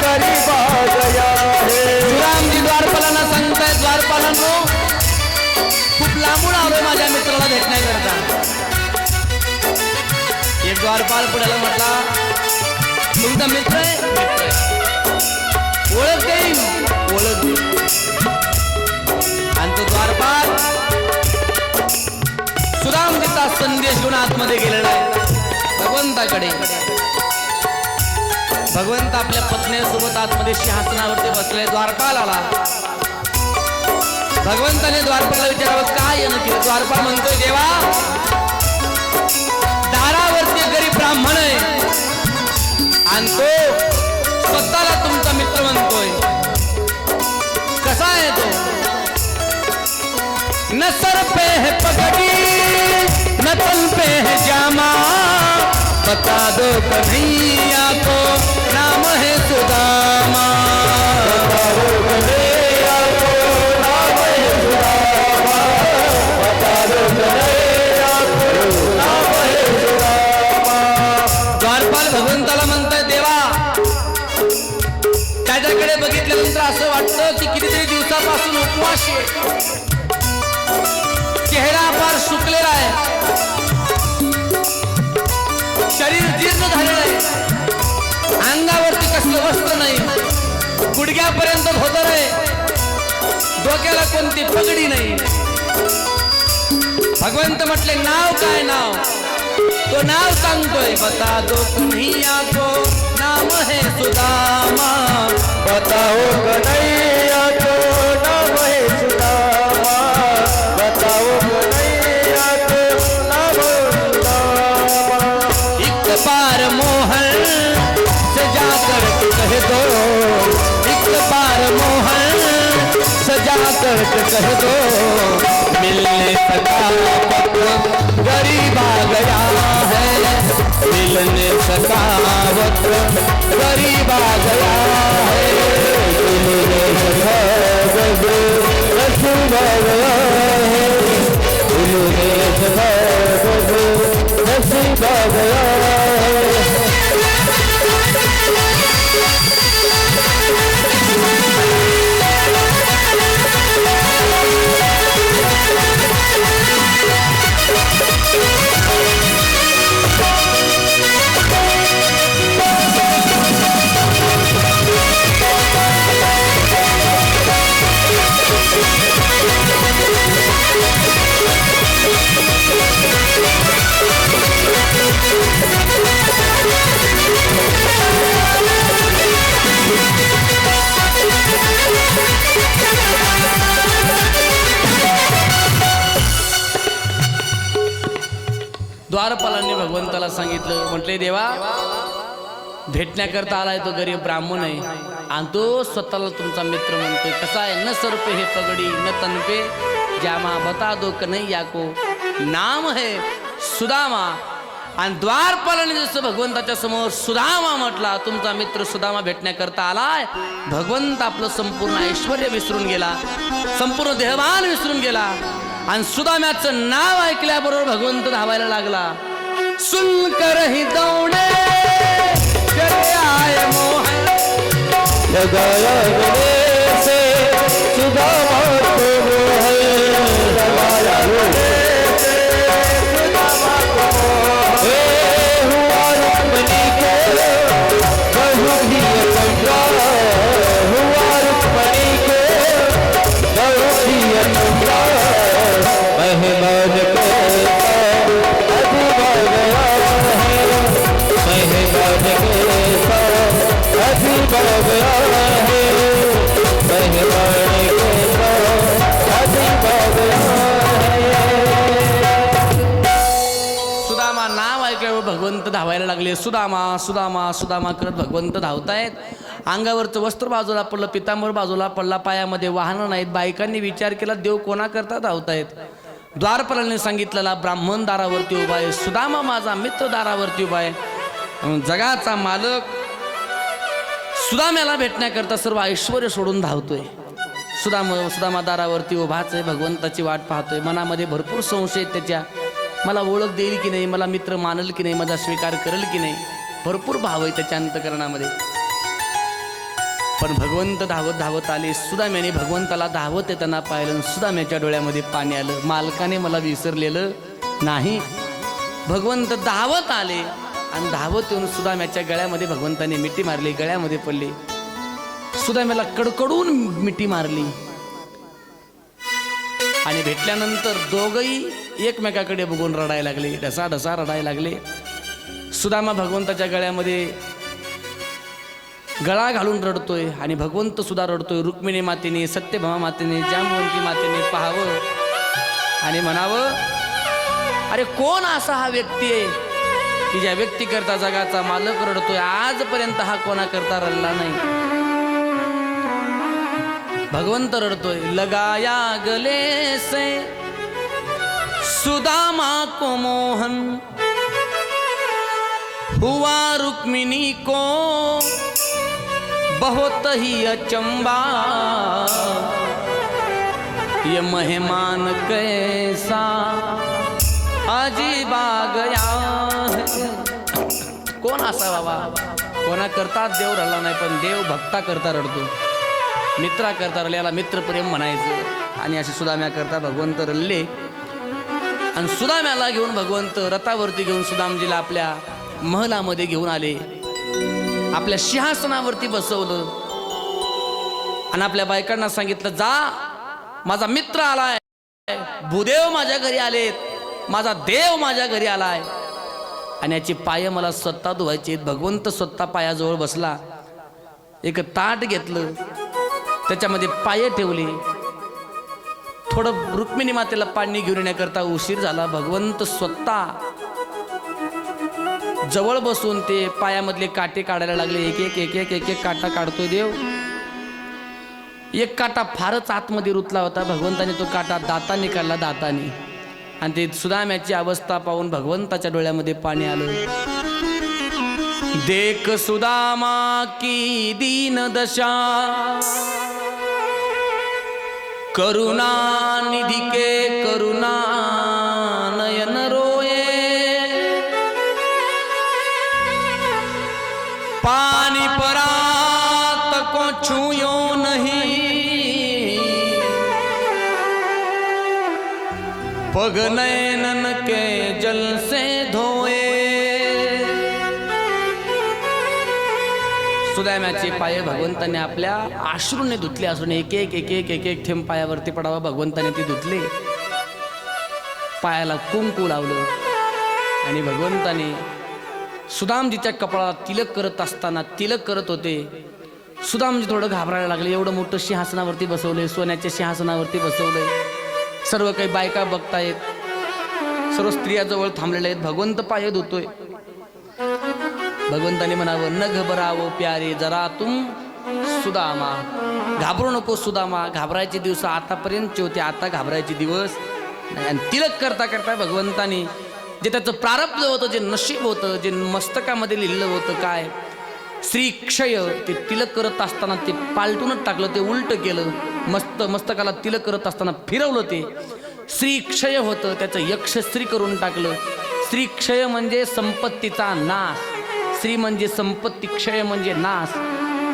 करीब आ गया है. सुदामजी द्वारपालांना सांगताय, द्वारपालांनो खूप लांबून आलोय माझ्या मित्राला भेटण्याकरता. एक द्वारपाल पुढे म्हटला, तुमचा मित्र आहे? ओळख देईन, ओळख देईन. आणि तो द्वारपाल सुदामजीचा संदेश घेऊन आतमध्ये गेलेला आहे भगवंताकडे. भगवंत आपल्या पत्नीसोबत आतमध्ये सिंहासनावरती बसले. द्वारपाल आला. भगवंताने द्वारपाला विचारावं काय येणं केलं? द्वारपाल म्हणतोय, देवा, दारावरती गरीब ब्राह्मण आहे आणि तो स्वतःला तुमचा मित्र म्हणतोय. कसा आहे तो? न सर पे है पगड़ी न तन पे है जामा, बता दो कन्हैया को नाम है सुदामा, बता दो कन्हैया को नाम है सुदामा, बता दो कन्हैया को नाम है सुदामा. द्वारपाल भगवंताला म्हणताय, देवा, त्याच्याकडे बघितल्यानंतर असं वाटतं की कितीतरी दिवसापासून उपवास आहे, चेहरा फार सुकलेला आहे, शरीर जीर्ण झालेलं आहे, अंगावरती कसलं वस्त्र नाही, गुडघ्यापर्यंत धोतर आहे, डोक्याला कोणती पगडी नाही. भगवंत म्हटले, नाव काय? नाव तो नाव सांगतोय बता दो कन्हैया को नाम है सुदामा बताओ कन्हैया को नाम है सुदामा बताओ कन्हैया को नाम है सुदामा एक बार मोहन सजा कर कह दो एक बार मोहन सजा कर कह दो मिलने सका वक्त गरीब आ गया है मिलने सका वक्त गरीब आ गया है मिलने सका वक्त नसीब आ गया है मिलने सका वक्त नसीब आ गया है द्वारपालांनी भगवंताला सांगितलं म्हटले देवा भेटण्याकरता आलाय तो गरीब ब्राह्मण आहे आणि तो स्वतःला तुमचा मित्र म्हणतोय कसा आहे न सरपे हे पगडी न तनपे जामा बता दो कन्हैया को नाम है सुदामा आणि द्वारपालाने जसं भगवंताच्या समोर सुदामा म्हटला तुमचा मित्र सुदामा भेटण्याकरता आलाय भगवंत आपलं संपूर्ण ऐश्वर्य विसरून गेला संपूर्ण देहभान विसरून गेला आणि सुदाम्याचं नाव ऐकल्याबरोबर भगवंत धावायला लागला सुनकर ही दौड़े चले आए मोहन लगाया गले से सुदामा को मोहन लगाया गले से सुदामा को मोहन हुआ रुक्मणी को बहु ही अचंभा हुआ रुक्मणी को बहु ही अचंभा मेहमान को अधूरा गया है मेहमान के अधूरा गया है मेहमान के अधूरा गया सुदामा नाव ऐकल्यावर भगवंत धावायला लागले सुदामा सुदामा सुदामा करत भगवंत धावतायत अंगावरचं वस्त्र बाजूला पडलं पितांबर बाजूला पडला पायामध्ये वाहनं नाहीत बायकांनी विचार केला देव कोणाकरता धावतायत द्वारपालाने सांगितलेला ब्राह्मण दारावरती उभा आहे सुदामा माझा मित्र दारावरती उभा आहे जगाचा मालक सुदाम्याला भेटण्याकरता सर्व ऐश्वर्य सोडून धावतोय सुदामा दारावरती उभाच आहे भगवंताची वाट पाहतोय मनामध्ये भरपूर संशय आहेत त्याच्या मला ओळख देईल की नाही मला मित्र मानल की नाही माझा स्वीकार करेल की नाही भरपूर भाव आहे त्याच्या अंतकरणामध्ये पण भगवंत धावत धावत आले सुदाम्याने भगवंताला धावत येताना पाहिलं सुदाम्याच्या डोळ्यामध्ये पाणी आलं मालकाने मला विसरलेलं नाही भगवंत धावत आले आणि धावत येऊन सुदाम्याच्या गळ्यामध्ये भगवंताने मिठी मारली गळ्यामध्ये पडली सुदाम्याला कडकडून मिठी मारली आणि भेटल्यानंतर दोघंही एकमेकाकडे बघून रडायला लागले ढसा ढसा रडायला लागले सुदामा भगवंताच्या गळ्यामध्ये गळा घालून रडतोय आणि भगवंत सुद्धा रडतोय रुक्मिणी मातेने सत्यभामा मातेने जांबवंती मातेने पाहावं आणि म्हणावं अरे कोण असा हा व्यक्ती आहे की ज्या व्यक्ती करता जगाचा मालक रडतोय आजपर्यंत हा कोणाकरता रडला नाही भगवंत रडतोय लगाया गले से सुदामा को मोहन हुआ रुक्मिणी को बहुत ही अचंबा ये मेहमान कैसा अजीब आ गया है कोण असा बाबा कोणा करता देव रडला नाही पण देव भक्ता करता रडतो मित्रा करता रडल्याला मित्रप्रेम म्हणायचं आणि असे सुदाम्या करता भगवंत रडले आणि सुदाम्याला घेऊन भगवंत रथावरती घेऊन सुदामजीला आपल्या महलामध्ये घेऊन आले आपल्या सिंहासनावरती बसवलं आणि आपल्या बायकांना सांगितलं जा माझा मित्र आलाय भूदेव माझ्या घरी आलेत माझा देव माझ्या घरी आलाय आणि याचे पाय मला स्वतः धुवायचे. भगवंत स्वतः पायाजवळ बसला. एक ताट घेतलं, त्याच्यामध्ये पाय ठेवले. थोडं रुक्मिणी मातेला पाणी घेऊन येण्याकरता उशीर झाला. भगवंत स्वतः जवळ बसून ते पायामधले काटे काढायला लागले. एक एक एक एक एक एक काटा काढतोय देव. एक काटा फारच आतमध्ये रुतला होता. भगवंताने तो काटा दाताने काढला, दाताने. आणि ते सुदाम्याची अवस्था पाहून भगवंताच्या डोळ्यामध्ये पाणी आलं. देख सुदामा की दीन दशा, करुणा निधि के करुणा नयन रोए. पानी परात को छूयो नहीं, पग नयनन के जल से धोए. सुदाम्याचे पाय भगवंताने आपल्या अश्रूने धुतले. असून एक एक एक एक एक एक थेंब पायावरती पडावा भगवंताने ते धुतले. पायाला कुंकू लावलं आणि भगवंताने सुदामजीच्या कपाळाला तिलक करत असताना, तिलक करत होते. सुदामजी थोडं घाबरायला लागले. एवढं मोठं सिंहासनावरती बसवलंय, सोन्याच्या सिंहासनावरती बसवलंय. सर्व काही बायका बघतायत, सर्व स्त्रिया जवळ थांबलेल्या आहेत. भगवंत पाय धुतोय. भगवंताने म्हणावं, न घबरावो प्यारे जरा तुम सुदामा. घाबरू नको सुदामा. घाबरायचे दिवस आतापर्यंतचे होते, आता घाबरायचे दिवस नाही. आणि तिलक करता करता भगवंताने जे त्याचं प्रारब्ध होतं, जे नशीब होतं, जे मस्तकामध्ये लिहिलं होतं, काय श्री क्षय, ते तिलक करत असताना ते पालटूनच टाकलं, ते उलट केलं. मस्तकाला तिलक करत असताना फिरवलं. ते श्री क्षय होतं, त्याचं यक्षश्री करून टाकलं. श्री क्षय म्हणजे संपत्तीचा नाश. श्री म्हणजे संपत्ती, क्षय म्हणजे नाश.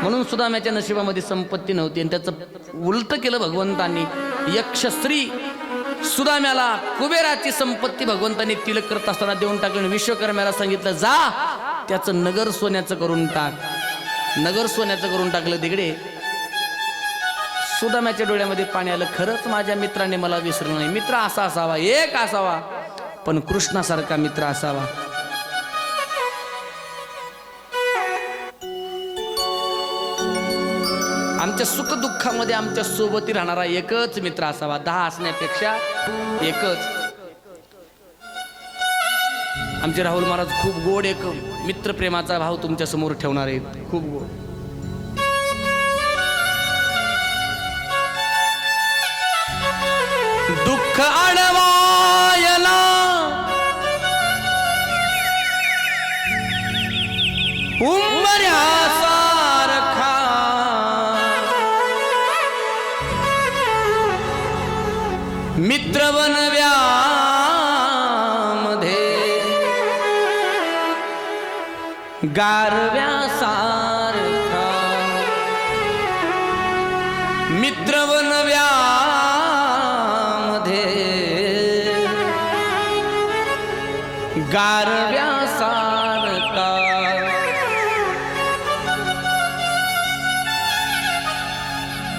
म्हणून सुदाम्याच्या नशिबामध्ये संपत्ती नव्हती आणि त्याचं उलट केलं भगवंतांनी. यक्षश्री सुदाम्याला कुबेराची संपत्ती भगवंतांनी तिलक करत असताना देऊन टाकलं. विश्वकर्म्याला सांगितलं, जा त्याचं नगर सोन्याचं करून टाक. नगर सोन्याचं करून टाकलं. तिकडे सुदाम्याच्या डोळ्यामध्ये पाणी आलं. खरंच माझ्या मित्राने मला विसरलं नाही. मित्र असा असावा, एक असावा, पण कृष्णासारखा मित्र असावा. आमच्या सुखदुःखामध्ये आमच्या सोबती राहणारा एकच मित्र असावा. 10 असण्यापेक्षा एकच. आमचे राहुल महाराज खूप गोड एक मित्रप्रेमाचा भाव तुमच्या समोर ठेवणार आहेत. खूप गोड. दुःख अडवायला उंबऱ्यासारखा मित्र बनव्यामध्ये गारव्यासारखा. मित्र बनव्यामध्ये गारव्यासारखा.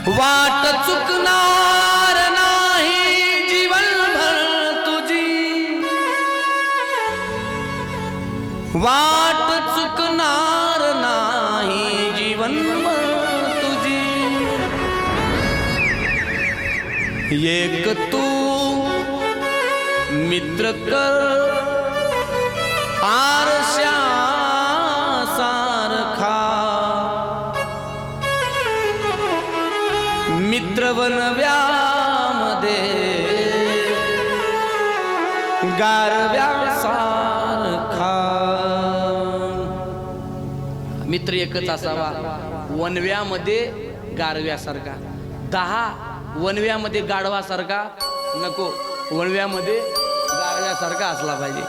वाट चुकणार नाही जीवनभर तुझी. वाट चुकणार नाही जीवनभर तुझी. एक तू मित्र कर आरशासारखा. मित्र बनव्यामध्ये गारव्यासारखा. मित्र एकच असावा, वनव्यामध्ये गारव्यासारखा. 10 वनव्यामध्ये गाढवासारखा नको, वनव्यामध्ये गारव्यासारखा असला पाहिजे.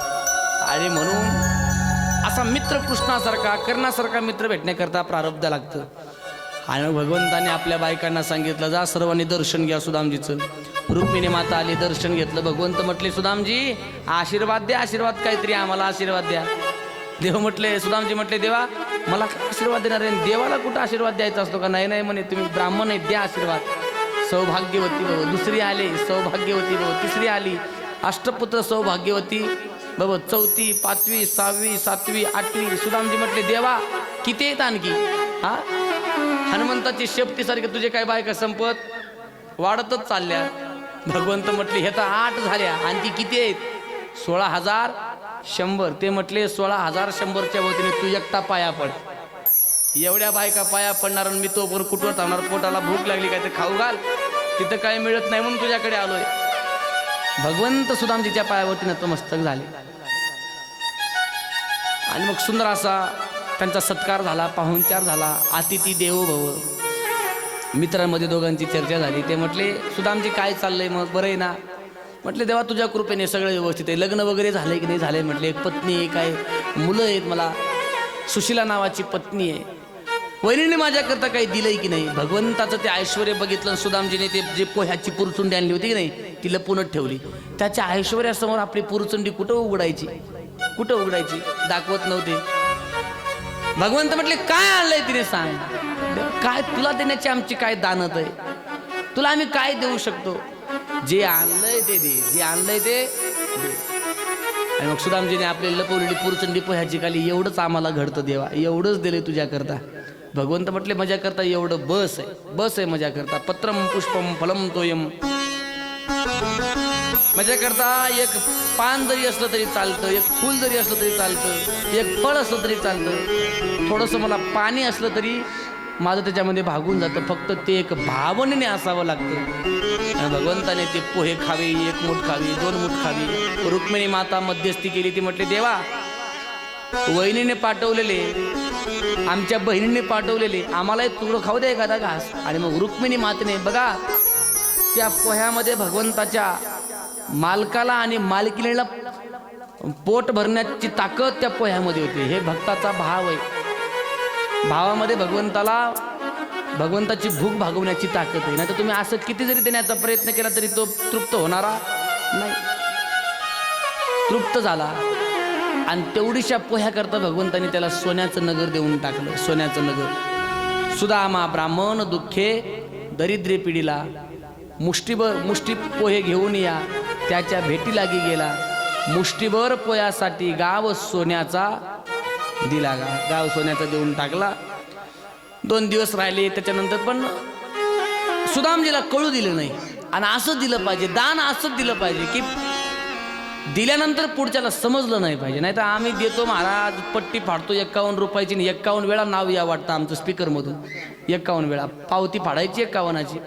आणि म्हणून असा मित्र कृष्णासारखा, कर्णासारखा मित्र भेटण्याकरता प्रारब्ध लागतं. आणि भगवंताने आपल्या बायकांना सांगितलं, जा सर्वांनी दर्शन घ्या सुदामजीचं. रुक्मिणी माता आली, दर्शन घेतलं. भगवंत म्हटले, सुदामजी आशीर्वाद द्या, आशीर्वाद काहीतरी आम्हाला आशीर्वाद द्या. देव म्हटले, सुदामजी म्हटले, देवा मला आशीर्वाद देणार आहे. देवाला कुठं आशीर्वाद द्यायचा असतो का? नाही नाही म्हणे, तुम्ही ब्राह्मण आहे, द्या आशीर्वाद. सौभाग्यवती भव. दुसरी आली, सौभाग्यवती भव. तिसरी आली, अष्टपुत्र सौभाग्यवती. बाबा 4थी 5वी 6वी 7वी 8वी सुदामजी म्हटले देवा किती आहेत आणखी हा हनुमंताची शेपटीसारखे तुझे काय बायका संपत वाढतच चालल्या भगवंत म्हटले हे तर 8 झाल्या आणखी किती आहेत 16,100 ते म्हटले 16,100च्या वतीने तू एकटा पाया पड एवढ्या बायका पाया पडणार आणि मी तो बरोबर कुठवर थांबणार पोटाला भूक लागली काय ते खाऊ घाल तिथं काही मिळत नाही म्हणून तुझ्याकडे आलोय भगवंत सुदामजीच्या पायावरती नतमस्तक झाले आणि मग सुंदर असा त्यांचा सत्कार झाला पाहुणचार झाला अतिथी देवो भव मित्रांमध्ये दोघांची चर्चा झाली ते म्हटले सुदामजी काय चाललंय मग बरं आहे ना म्हटले देवा तुझ्या कृपेने सगळं व्यवस्थित आहे लग्न वगैरे झालंय की नाही झालंय म्हटले एक पत्नी आहे काय मुलं आहेत मला सुशीला नावाची पत्नी आहे वहिनीने माझ्याकरता काही दिलंय की नाही भगवंताचं ते ऐश्वर बघितलं सुदामजीने ते जे पोह्याची पुरचुंडी आणली होती की नाही ती लपूनच ठेवली त्याच्या ऐश्वर्यासमोर आपली पुरचुंडी कुठं उघडायची दाखवत नव्हते भगवंत म्हटले काय आणलंय तिने सांग काय तुला देण्याची आमची काय दानत आहे तुला आम्ही काय देऊ शकतो जे आणलंय ते दे जे आणलंय ते दे आणि मग सुदामजीने आपली लपवलेली पुरचंडी पोह्याची खाली एवढंच आम्हाला घडतं देवा एवढंच दिले तुझ्याकरता भगवंत म्हटले माझ्याकरता एवढं बस आहे माझ्याकरता पत्रम पुष्पम फलम तोयम माझ्याकरता एक पान जरी असलं तरी चालतं एक फूल जरी असलं तरी चालतं एक फळ असलं तरी चालतं थोडंसं मला पाणी असलं तरी माझं त्याच्यामध्ये भागून जातं फक्त ते एक भावनेने असावं लागतं आणि भगवंताने ते पोहे खावे 1 मूठ खावी 2 मूठ खावी रुक्मिणी माता मध्यस्थी केली ती म्हटली देवा वहिनीने पाठवलेले आमच्या बहिणीने पाठवलेले आम्हालाही तुकडं खाऊ दे एखादा घास आणि मग रुक्मिणी मातेने बघा त्या पोह्यामध्ये भगवंताच्या मालकाला आणि मालकिनीला पोट भरण्याची ताकद त्या पोह्यामध्ये होती हे भक्ताचा भाव आहे भावामध्ये भगवंताची भूक भागवण्याची ताकद आहे नाही तर तुम्ही असं किती जरी देण्याचा प्रयत्न केला तरी तो तृप्त होणारा नाही तृप्त झाला आणि तेवढीशा पोह्याकरता भगवंताने त्याला सोन्याचं नगर देऊन टाकलं सोन्याचं नगर सुदामा ब्राह्मण दुःखे दरिद्रे पिढीला मुष्टी पोहे घेऊन या त्याच्या भेटी लागी गेला मुष्टीभर पोयासाठी गाव सोन्याचा दिला गाव सोन्याचा देऊन टाकला 2 दिवस राहिले त्याच्यानंतर पण सुदामजीला कळू दिलं नाही आणि असं दिलं पाहिजे दान असंच दिलं पाहिजे की दिल्यानंतर पुढच्याला समजलं नाही पाहिजे नाही तर आम्ही देतो महाराज पट्टी फाडतो 51 रुपयाची 51 वेळा नाव या वाटतं आमचं स्पीकरमधून 51 वेळा पावती फाडायची 51ची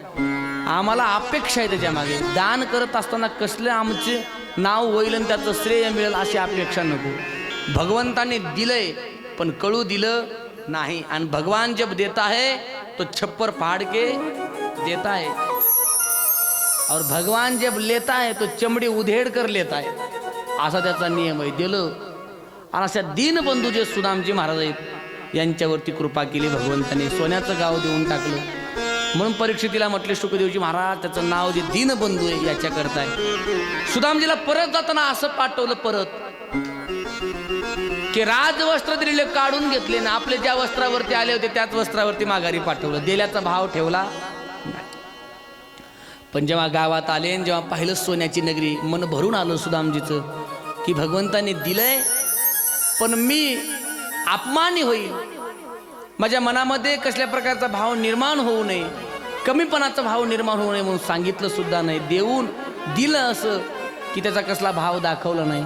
आम्हाला अपेक्षा आहे त्याच्या मागे दान करत असताना कसलं आमचे नाव होईल आणि त्याचं श्रेय मिळेल अशी अपेक्षा नको भगवंताने दिलंय पण कळू दिलं नाही आणि भगवान जब देता है तो छप्पर फाड़ के देता है और भगवान जब लेता है तो चमड़ी उधेड़ कर लेता है असा त्याचा नियम आहे दिलं आणि अशा दीनबंधू जे सुदामजी महाराज आहेत यांच्यावरती कृपा केली भगवंताने सोन्याचं गाव देऊन टाकलं म्हणून परीक्षितीला म्हटले शुकदेवजी महाराज त्याचं नाव जे दीनबंधू आहे याच्याकरता आहे सुदामजीला परत जाताना असं पाठवलं परत की राजवस्त्र दिलेले काढून घेतले ना आपले ज्या वस्त्रावरती आले होते त्याच वस्त्रावरती माघारी पाठवलं देल्याचा भाव ठेवला पण जेव्हा गावात आले आणि जेव्हा पाहिलं सोन्याची नगरी मन भरून आलं सुदामजीचं की भगवंताने दिलंय पण मी अपमानी होईल माझ्या मनामध्ये कसल्या प्रकारचा भाव निर्माण होऊ नये कमीपणाचा भाव निर्माण होऊ नये म्हणून सांगितलं सुद्धा नाही देऊन दिलं असं की त्याचा कसला भाव दाखवला नाही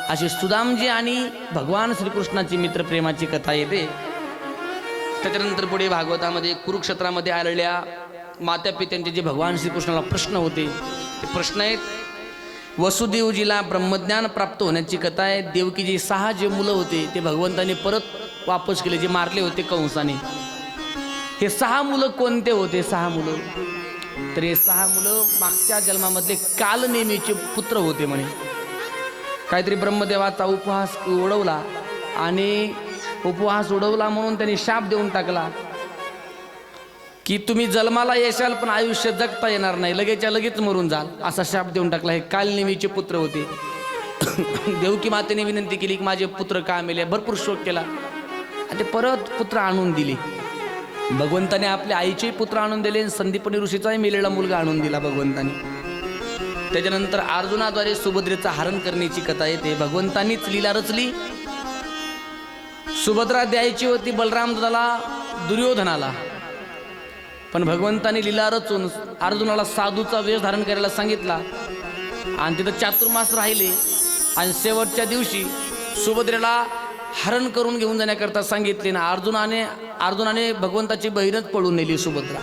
अशी सुदामजी आणि भगवान श्रीकृष्णाची मित्रप्रेमाची कथा येते त्याच्यानंतर पुढे भागवतामध्ये कुरुक्षेत्रामध्ये आलेल्या माता पित्यांचे जे भगवान श्रीकृष्णाला प्रश्न होते ते प्रश्न आहेत वसुदेवजीला ब्रह्मज्ञान प्राप्त होण्याची कथा आहे देवकीजी 6 जे मुलं होते ते भगवंताने परत वापस केले जे मारले होते कंसाने हे 6 मुलं कोणते होते 6 मुलं तर हे 6 मुलं मागच्या जन्मामधले कालनेमीचे पुत्र होते म्हणे काहीतरी ब्रह्मदेवाचा उपवास उडवला आणि उपवास उडवला म्हणून त्यांनी शाप देऊन टाकला की तुम्ही जन्माला येशाल पण आयुष्य जगता येणार नाही लगेचच्या लगेच मरून जाल असा शाप देऊन टाकला हे कालनेमीचे पुत्र होते देवकी मातेने विनंती केली की माझे पुत्र का मेले भरपूर शोक केला आणि ते परत पुत्र आणून दिले भगवंताने आपल्या आईचे पुत्र आणून दिले संदीपनी ऋषीचाही मेलेला मुलगा आणून दिला भगवंताने त्याच्यानंतर अर्जुनाद्वारे सुभद्रेचं हरण करण्याची कथा येते. भगवंतांनीच लीला रचली. सुभद्रा द्यायची होती बलराम दादाला दुर्योधनाला, पण भगवंतांनी लीला रचून अर्जुनाला साधूचा वेश धारण करायला सांगितला आणि तिथं चातुर्मास राहिले आणि शेवटच्या दिवशी सुभद्रेला हरण करून घेऊन जाण्याकरता सांगितले ना. अर्जुनाने भगवंताची बहीणच पळून नेली सुभद्रा.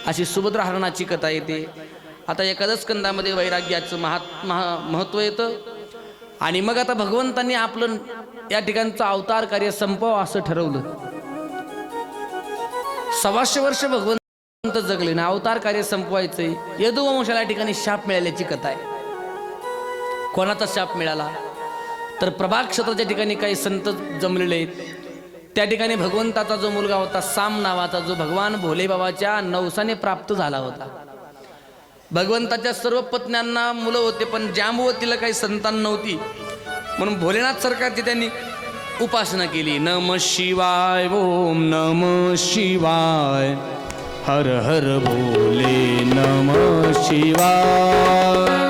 अशी सुभद्रा हरणाची कथा येते. आता एकादश स्कंदामध्ये वैराग्याचं महत्त्व येतं आणि मग आता भगवंतांनी आपलं या ठिकाणचं अवतार कार्य संपवावं असं ठरवलं. 125 वर्ष भगवंत जगले ना, अवतार कार्य संपवायचंय. यदुवंशाला या ठिकाणी शाप मिळाल्याची कथा आहे. कोणाचा शाप मिळाला तर प्रभाग क्षेत्राच्या ठिकाणी काही संत जमलेले आहेत. त्या ठिकाणी भगवंताचा जो मुलगा होता साम नावाचा, जो भगवान भोलेबाबाच्या नवसाने प्राप्त झाला होता. भगवंताच्या सर्व पत्न्यांना मुलं होते, पण जांबुवतीला काही संतान नव्हती. म्हणून भोलेनाथ सरकारची त्यांनी उपासना केली. नम शिवाय, ओम नम शिवाय, हर हर भोले नम शिवाय.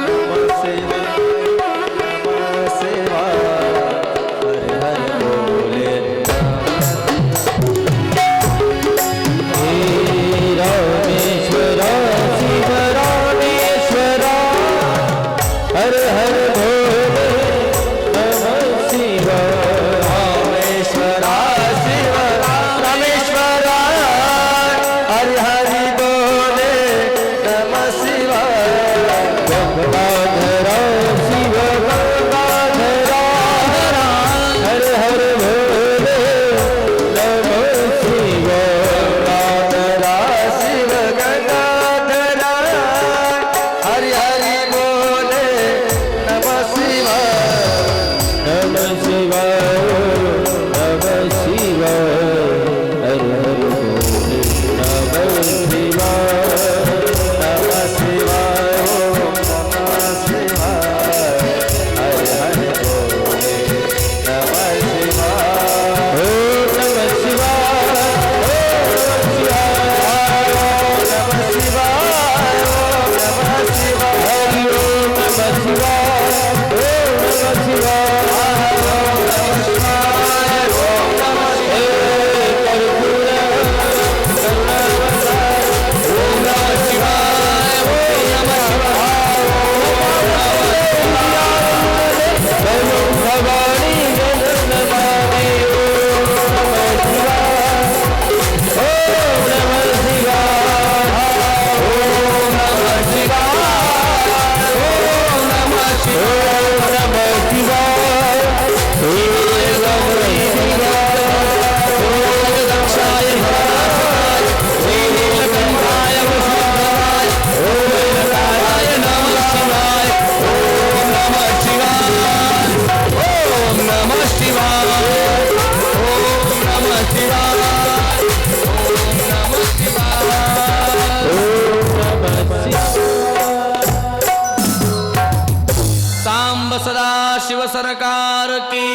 शिव सरकार की.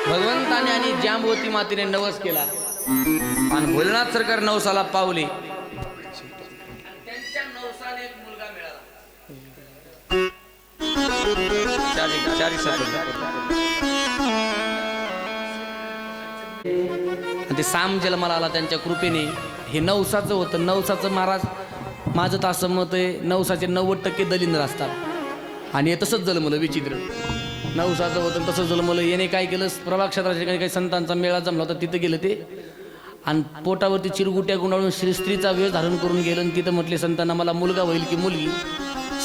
भगवंताने आणि जांबवती मातेने नवस केला आणि भोलेनाथ सरकार नवसाला पावले. त्यांच्या नवसाने एक मुलगा मिळाला. ते साम जन्माला आला त्यांच्या कृपेने. हे नवसाचं होतं. नवसाचं महाराज माझं तर असं मत आहे, नवसाचे 90% दलिंद्र असतात आणि हे तसंच जन्मलं. विचित्र नवसाचं होतं तसंच जन्मलं. याने काय केलं, प्रभाग क्षेत्राच्या ठिकाणी काही संतांचा मेळा जमला होता, तिथं गेलं ते आणि पोटावरती चिरगुट्या गुंडाळून स्त्रीचा वेश धारण करून गेलं आणि तिथं म्हटले संतांना मला मुलगा होईल की मुलगी.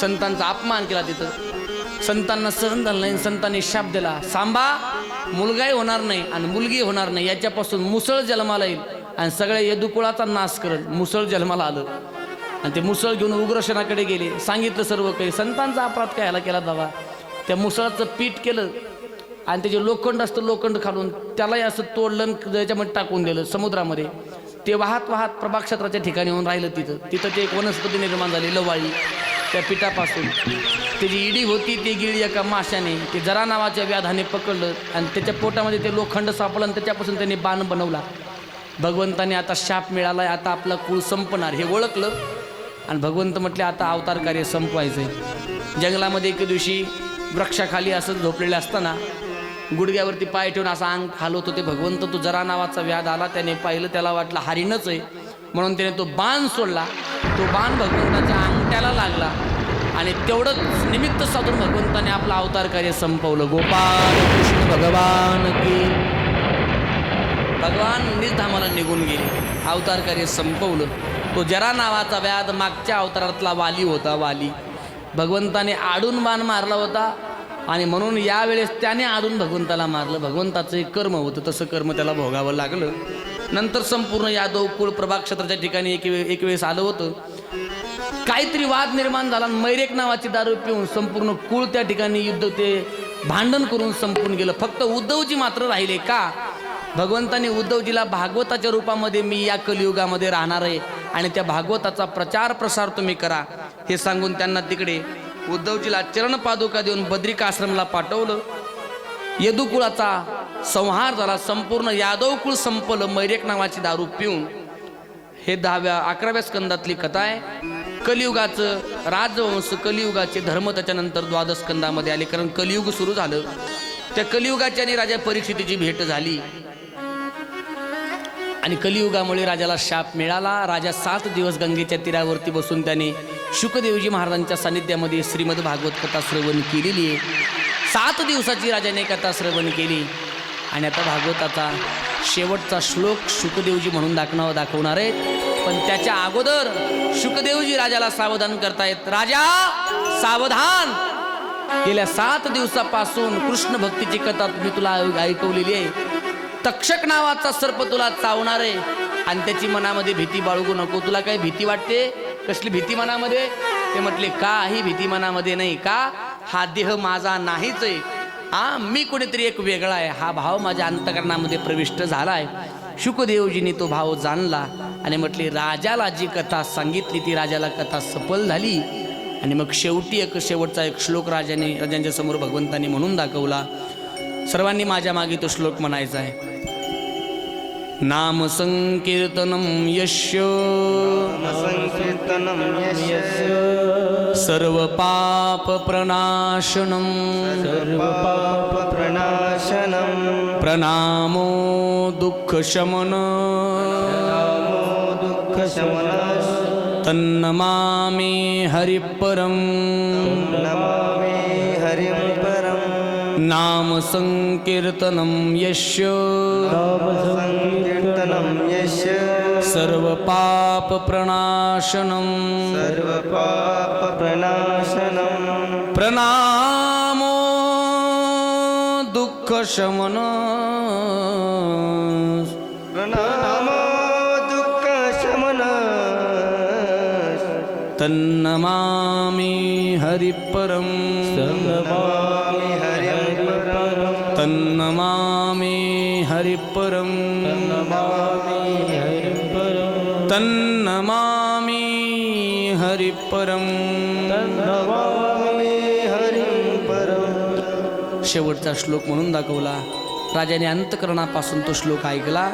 संतांचा अपमान केला तिथं. संतांना सहन झालं नाही. संतांनी शाप दिला, सांबा मुलगाही होणार नाही आणि मुलगी होणार नाही, याच्यापासून मुसळ जन्माला येईल आणि सगळ्या यदुकुळाचा नाश करत. मुसळ जन्माला आलं आणि ते मुसळ घेऊन उग्रसेनाकडे गेले. सांगितलं सर्व काही. संतांचा अपराध काय ह्याला केला दावा. त्या मुसळाचं पीठ केलं आणि त्याचे लोखंड असतं, लोखंड खालून त्यालाही असं तोडलं, त्याच्यामध्ये टाकून दिलं समुद्रामध्ये. ते वाहत वाहत प्रभाग क्षेत्राच्या ठिकाणी येऊन राहिलं. तिथं ते एक वनस्पती निर्माण झाली लवाळी. त्या पिठापासून त्याची इडी होती, ती गिळी एका माशाने, ते जरा नावाच्या व्याधाने पकडलं आणि त्याच्या पोटामध्ये ते लोखंड सापडलं आणि त्याच्यापासून त्यांनी बाण बनवला भगवंताने आता शाप मिळालाय, आता आपला कुळ संपणार हे ओळखलं आणि भगवंत म्हटले आता अवतार कार्य संपवायचंय. जंगलामध्ये एके दिवशी वृक्षाखाली असं झोपलेले असताना गुडघ्यावरती पाय ठेवून असा अंग हालवत होते भगवंत. तो जरा नावाचा व्याध आला, त्याने पाहिलं, त्याला वाटलं हरिणच आहे म्हणून त्याने तो बाण सोडला. तो बाण भगवंताच्या अंगठ्याला लागला आणि तेवढंच निमित्त साधून भगवंताने आपलं अवतार कार्य संपवलं. गोपाल कृष्ण भगवान की. भगवान निधामाला निघून गेले, अवतार कार्य संपवलं. तो जरा नावाचा व्याध मागच्या अवतारातला वाली होता. वाली भगवंताने आडून बाण मारला होता आणि म्हणून यावेळेस त्याने आडून भगवंताला मारलं. भगवंताचं एक कर्म होतं, तसं कर्म त्याला भोगावं लागलं. नंतर संपूर्ण यादव कुळ प्रभाक्षेत्राच्या ठिकाणी एक वेळेस आलं होतं. काहीतरी वाद निर्माण झाला. मैरेक नावाची दारू पिऊन संपूर्ण कुळ त्या ठिकाणी युद्ध ते भांडण करून संपून गेलं. फक्त उद्धवजी मात्र राहिले. का? भगवंताने उद्धवजीला भागवताच्या रूपामध्ये मी या कलियुगामध्ये राहणार आहे आणि त्या भागवताचा प्रचार प्रसार तुम्ही करा हे सांगून त्यांना तिकडे उद्धवजीला चरण पादुका देऊन बद्रिका आश्रमला पाठवलं. यदुकुळाचा संहार झाला. संपूर्ण यादव कुळ संपलं मैरेक नावाची दारू पिऊन. हे 11व्या स्कंदातली कथा आहे. कलियुगाचं राजवंश, कलियुगाचे धर्म त्याच्यानंतर 12 स्कंदामध्ये आले. कारण कलियुग सुरू झालं. त्या कलियुगाची आणि राजा परीक्षितीची भेट झाली आणि कलियुगामुळे राजाला शाप मिळाला. राजा 7 दिवस गंगेच्या तीरावरती बसून त्याने शुकदेवजी महाराजांच्या सानिध्यामध्ये श्रीमद भागवत कथा श्रवण केलेली आहे. 7 दिवसाची राजाने कथा श्रवण केली आणि आता भागवताचा शेवटचा श्लोक शुकदेवजी म्हणून दाखवणार आहेत. पण त्याच्या अगोदर शुकदेवजी राजाला सावधान करतायत. राजा सावधान, गेल्या 7 दिवसापासून कृष्ण भक्तीची कथा मी तुला ऐकवलेली आहे. तक्षक नावाचा सर्प तुला चावणार आहे आणि त्याची मनामध्ये भीती बाळगू नको. तुला काही भीती वाटते? कसली भीती मनामध्ये? ते म्हटले काही भीती मनामध्ये नाही. का? हा देह माझा नाहीच आहे. मी कोणीतरी एक वेगळा आहे. हा भाव माझ्या अंतकरणामध्ये प्रविष्ट झाला आहे. शुकदेवजींनी तो भाव जाणला आणि म्हटले राजाला जी कथा सांगितली ती राजाला कथा सफल झाली. आणि मग शेवटचा एक श्लोक राजांच्या समोर भगवंतांनी म्हणून दाखवला. सर्वांनी माझ्या मागे तो श्लोक म्हणायचा आहे. नाम संकीर्तनम यस्य सर्व पाप प्रणाशनम प्रणामो दुःख शमन तन्नमामि हरिपरम नाम संकीर्तनम यस्य सर्व पाप प्रणाशनम प्रणामो दुःख शमन तन्नमामि हरिपरम तन्नमामि हरिपरम तन्नमामि हरिपरम. शेवटचा श्लोक म्हणून दाखवला. राजाने अंतकरणापासून तो श्लोक ऐकला.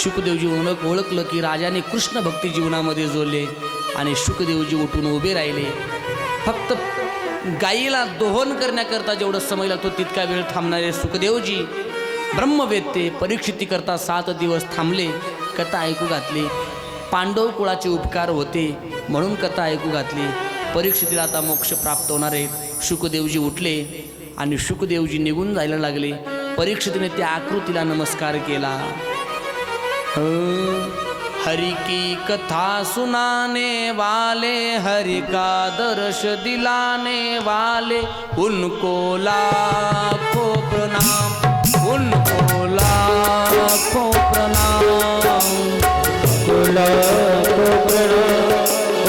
शुकदेवजी ओळखलं की राजाने कृष्ण भक्ती जीवनामध्ये जोडले आणि शुकदेवजी उठून उभे राहिले. फक्त गायीला दोहन करण्याकरता जेवढं समय लागतो तितका वेळ थांबणारे सुखदेवजी ब्रह्मवेत्ते परीक्षिती करता 7 दिवस थांबले. कथा ऐकू घातली. पांडव कुळाचे उपकार होते म्हणून कथा ऐकू घातली. परीक्षितीला आता मोक्ष प्राप्त होणार आहे. शुकदेवजी उठले आणि शुकदेवजी निघून जायला लागले. परीक्षितीने त्या आकृतीला नमस्कार केला. हरि की कथा सुनाने वाले, हरि का दर्श दिलाने वाले, उनको लाखों प्रणाम, उनको लाखों प्रणाम, उनको लाखों प्रणाम,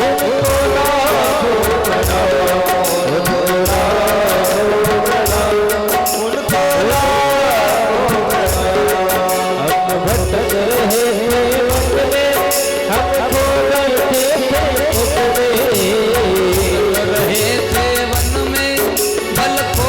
उनको लाखों प्रणाम, उनको लाखों प्रणाम, उनको लाखों प्रणाम. हम भटक रहे भटक रहे थे वन में, फल को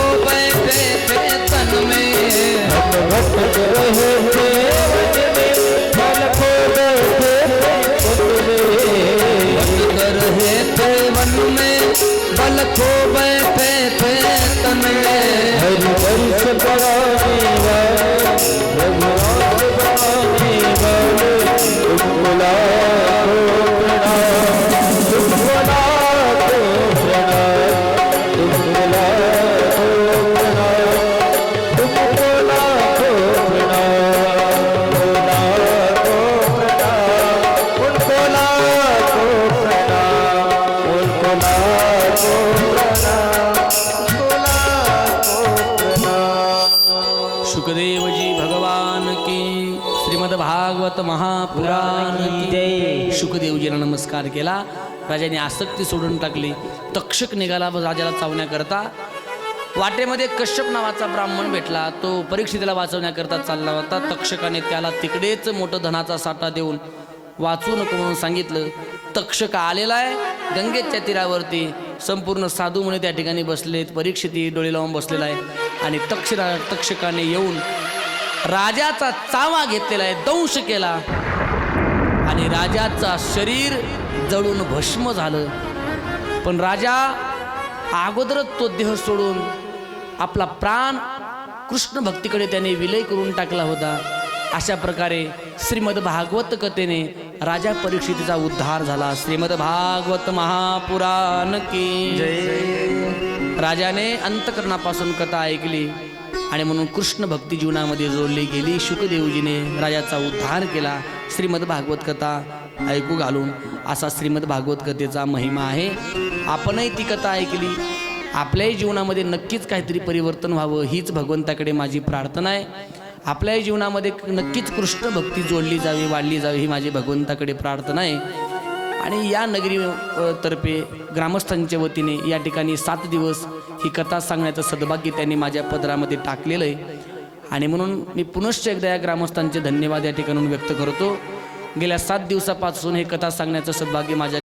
महापुराण की जय. शुकदेवजीला नमस्कार केला. राजाने आसक्ती सोडून टाकली. तक्षक निघाला व राजाला चावण्याकरता. वाटेमध्ये कश्यप नावाचा ब्राह्मण भेटला. तो परीक्षितीला वाचवण्याकरता चालला होता. तक्षकाने त्याला तिकडेच मोठं धनाचा साठा देऊन वाचू नको म्हणून सांगितलं. तक्षक आलेला आहे गंगेच्या तीरावरती. संपूर्ण साधू मुनी त्या ठिकाणी बसलेत. परीक्षिती डोळे लावून बसलेला आहे आणि तक्षकाने येऊन राजाचा चावा घेतलेला आहे, दंश केला आणि राजाचा शरीर जळून भस्म झालं. पण राजा अगोदरच तो देह सोडून आपला प्राण कृष्ण भक्तीकडे त्याने विलय करून टाकला होता. अशा प्रकारे श्रीमद भागवत कथेने राजा परीक्षितीचा उद्धार झाला. श्रीमद भागवत महापुराण की जय. राजाने अंतकरणापासून कथा ऐकली आणि म्हणून कृष्ण भक्ती जीवनामध्ये जोडली गेली. शुकदेवजीने राजाचा उद्धार केला. श्रीमद भागवत कथा ऐकू घालून असा श्रीमद भागवत कथेचा महिमा आहे. आपणही ती कथा ऐकली. आपल्याही जीवनामध्ये नक्कीच काहीतरी परिवर्तन व्हावं हीच भगवंताकडे माझी प्रार्थना आहे. आपल्याही जीवनामध्ये नक्कीच कृष्ण भक्ती जोडली जावी, वाढली जावी ही माझी भगवंताकडे प्रार्थना आहे. आणि या नगरी तर्फे ग्रामस्थांच्या वतीने या ठिकाणी 7 दिवस ही कथा सांगण्याचं सद्भाग्य त्यांनी माझ्या पदरामध्ये टाकलेलं आहे. आणि म्हणून मी पुनश्च एकदा या ग्रामस्थांचे धन्यवाद या ठिकाणून व्यक्त करतो. गेल्या 7 दिवसापासून हे कथा सांगण्याचं सद्भाग्य माझ्या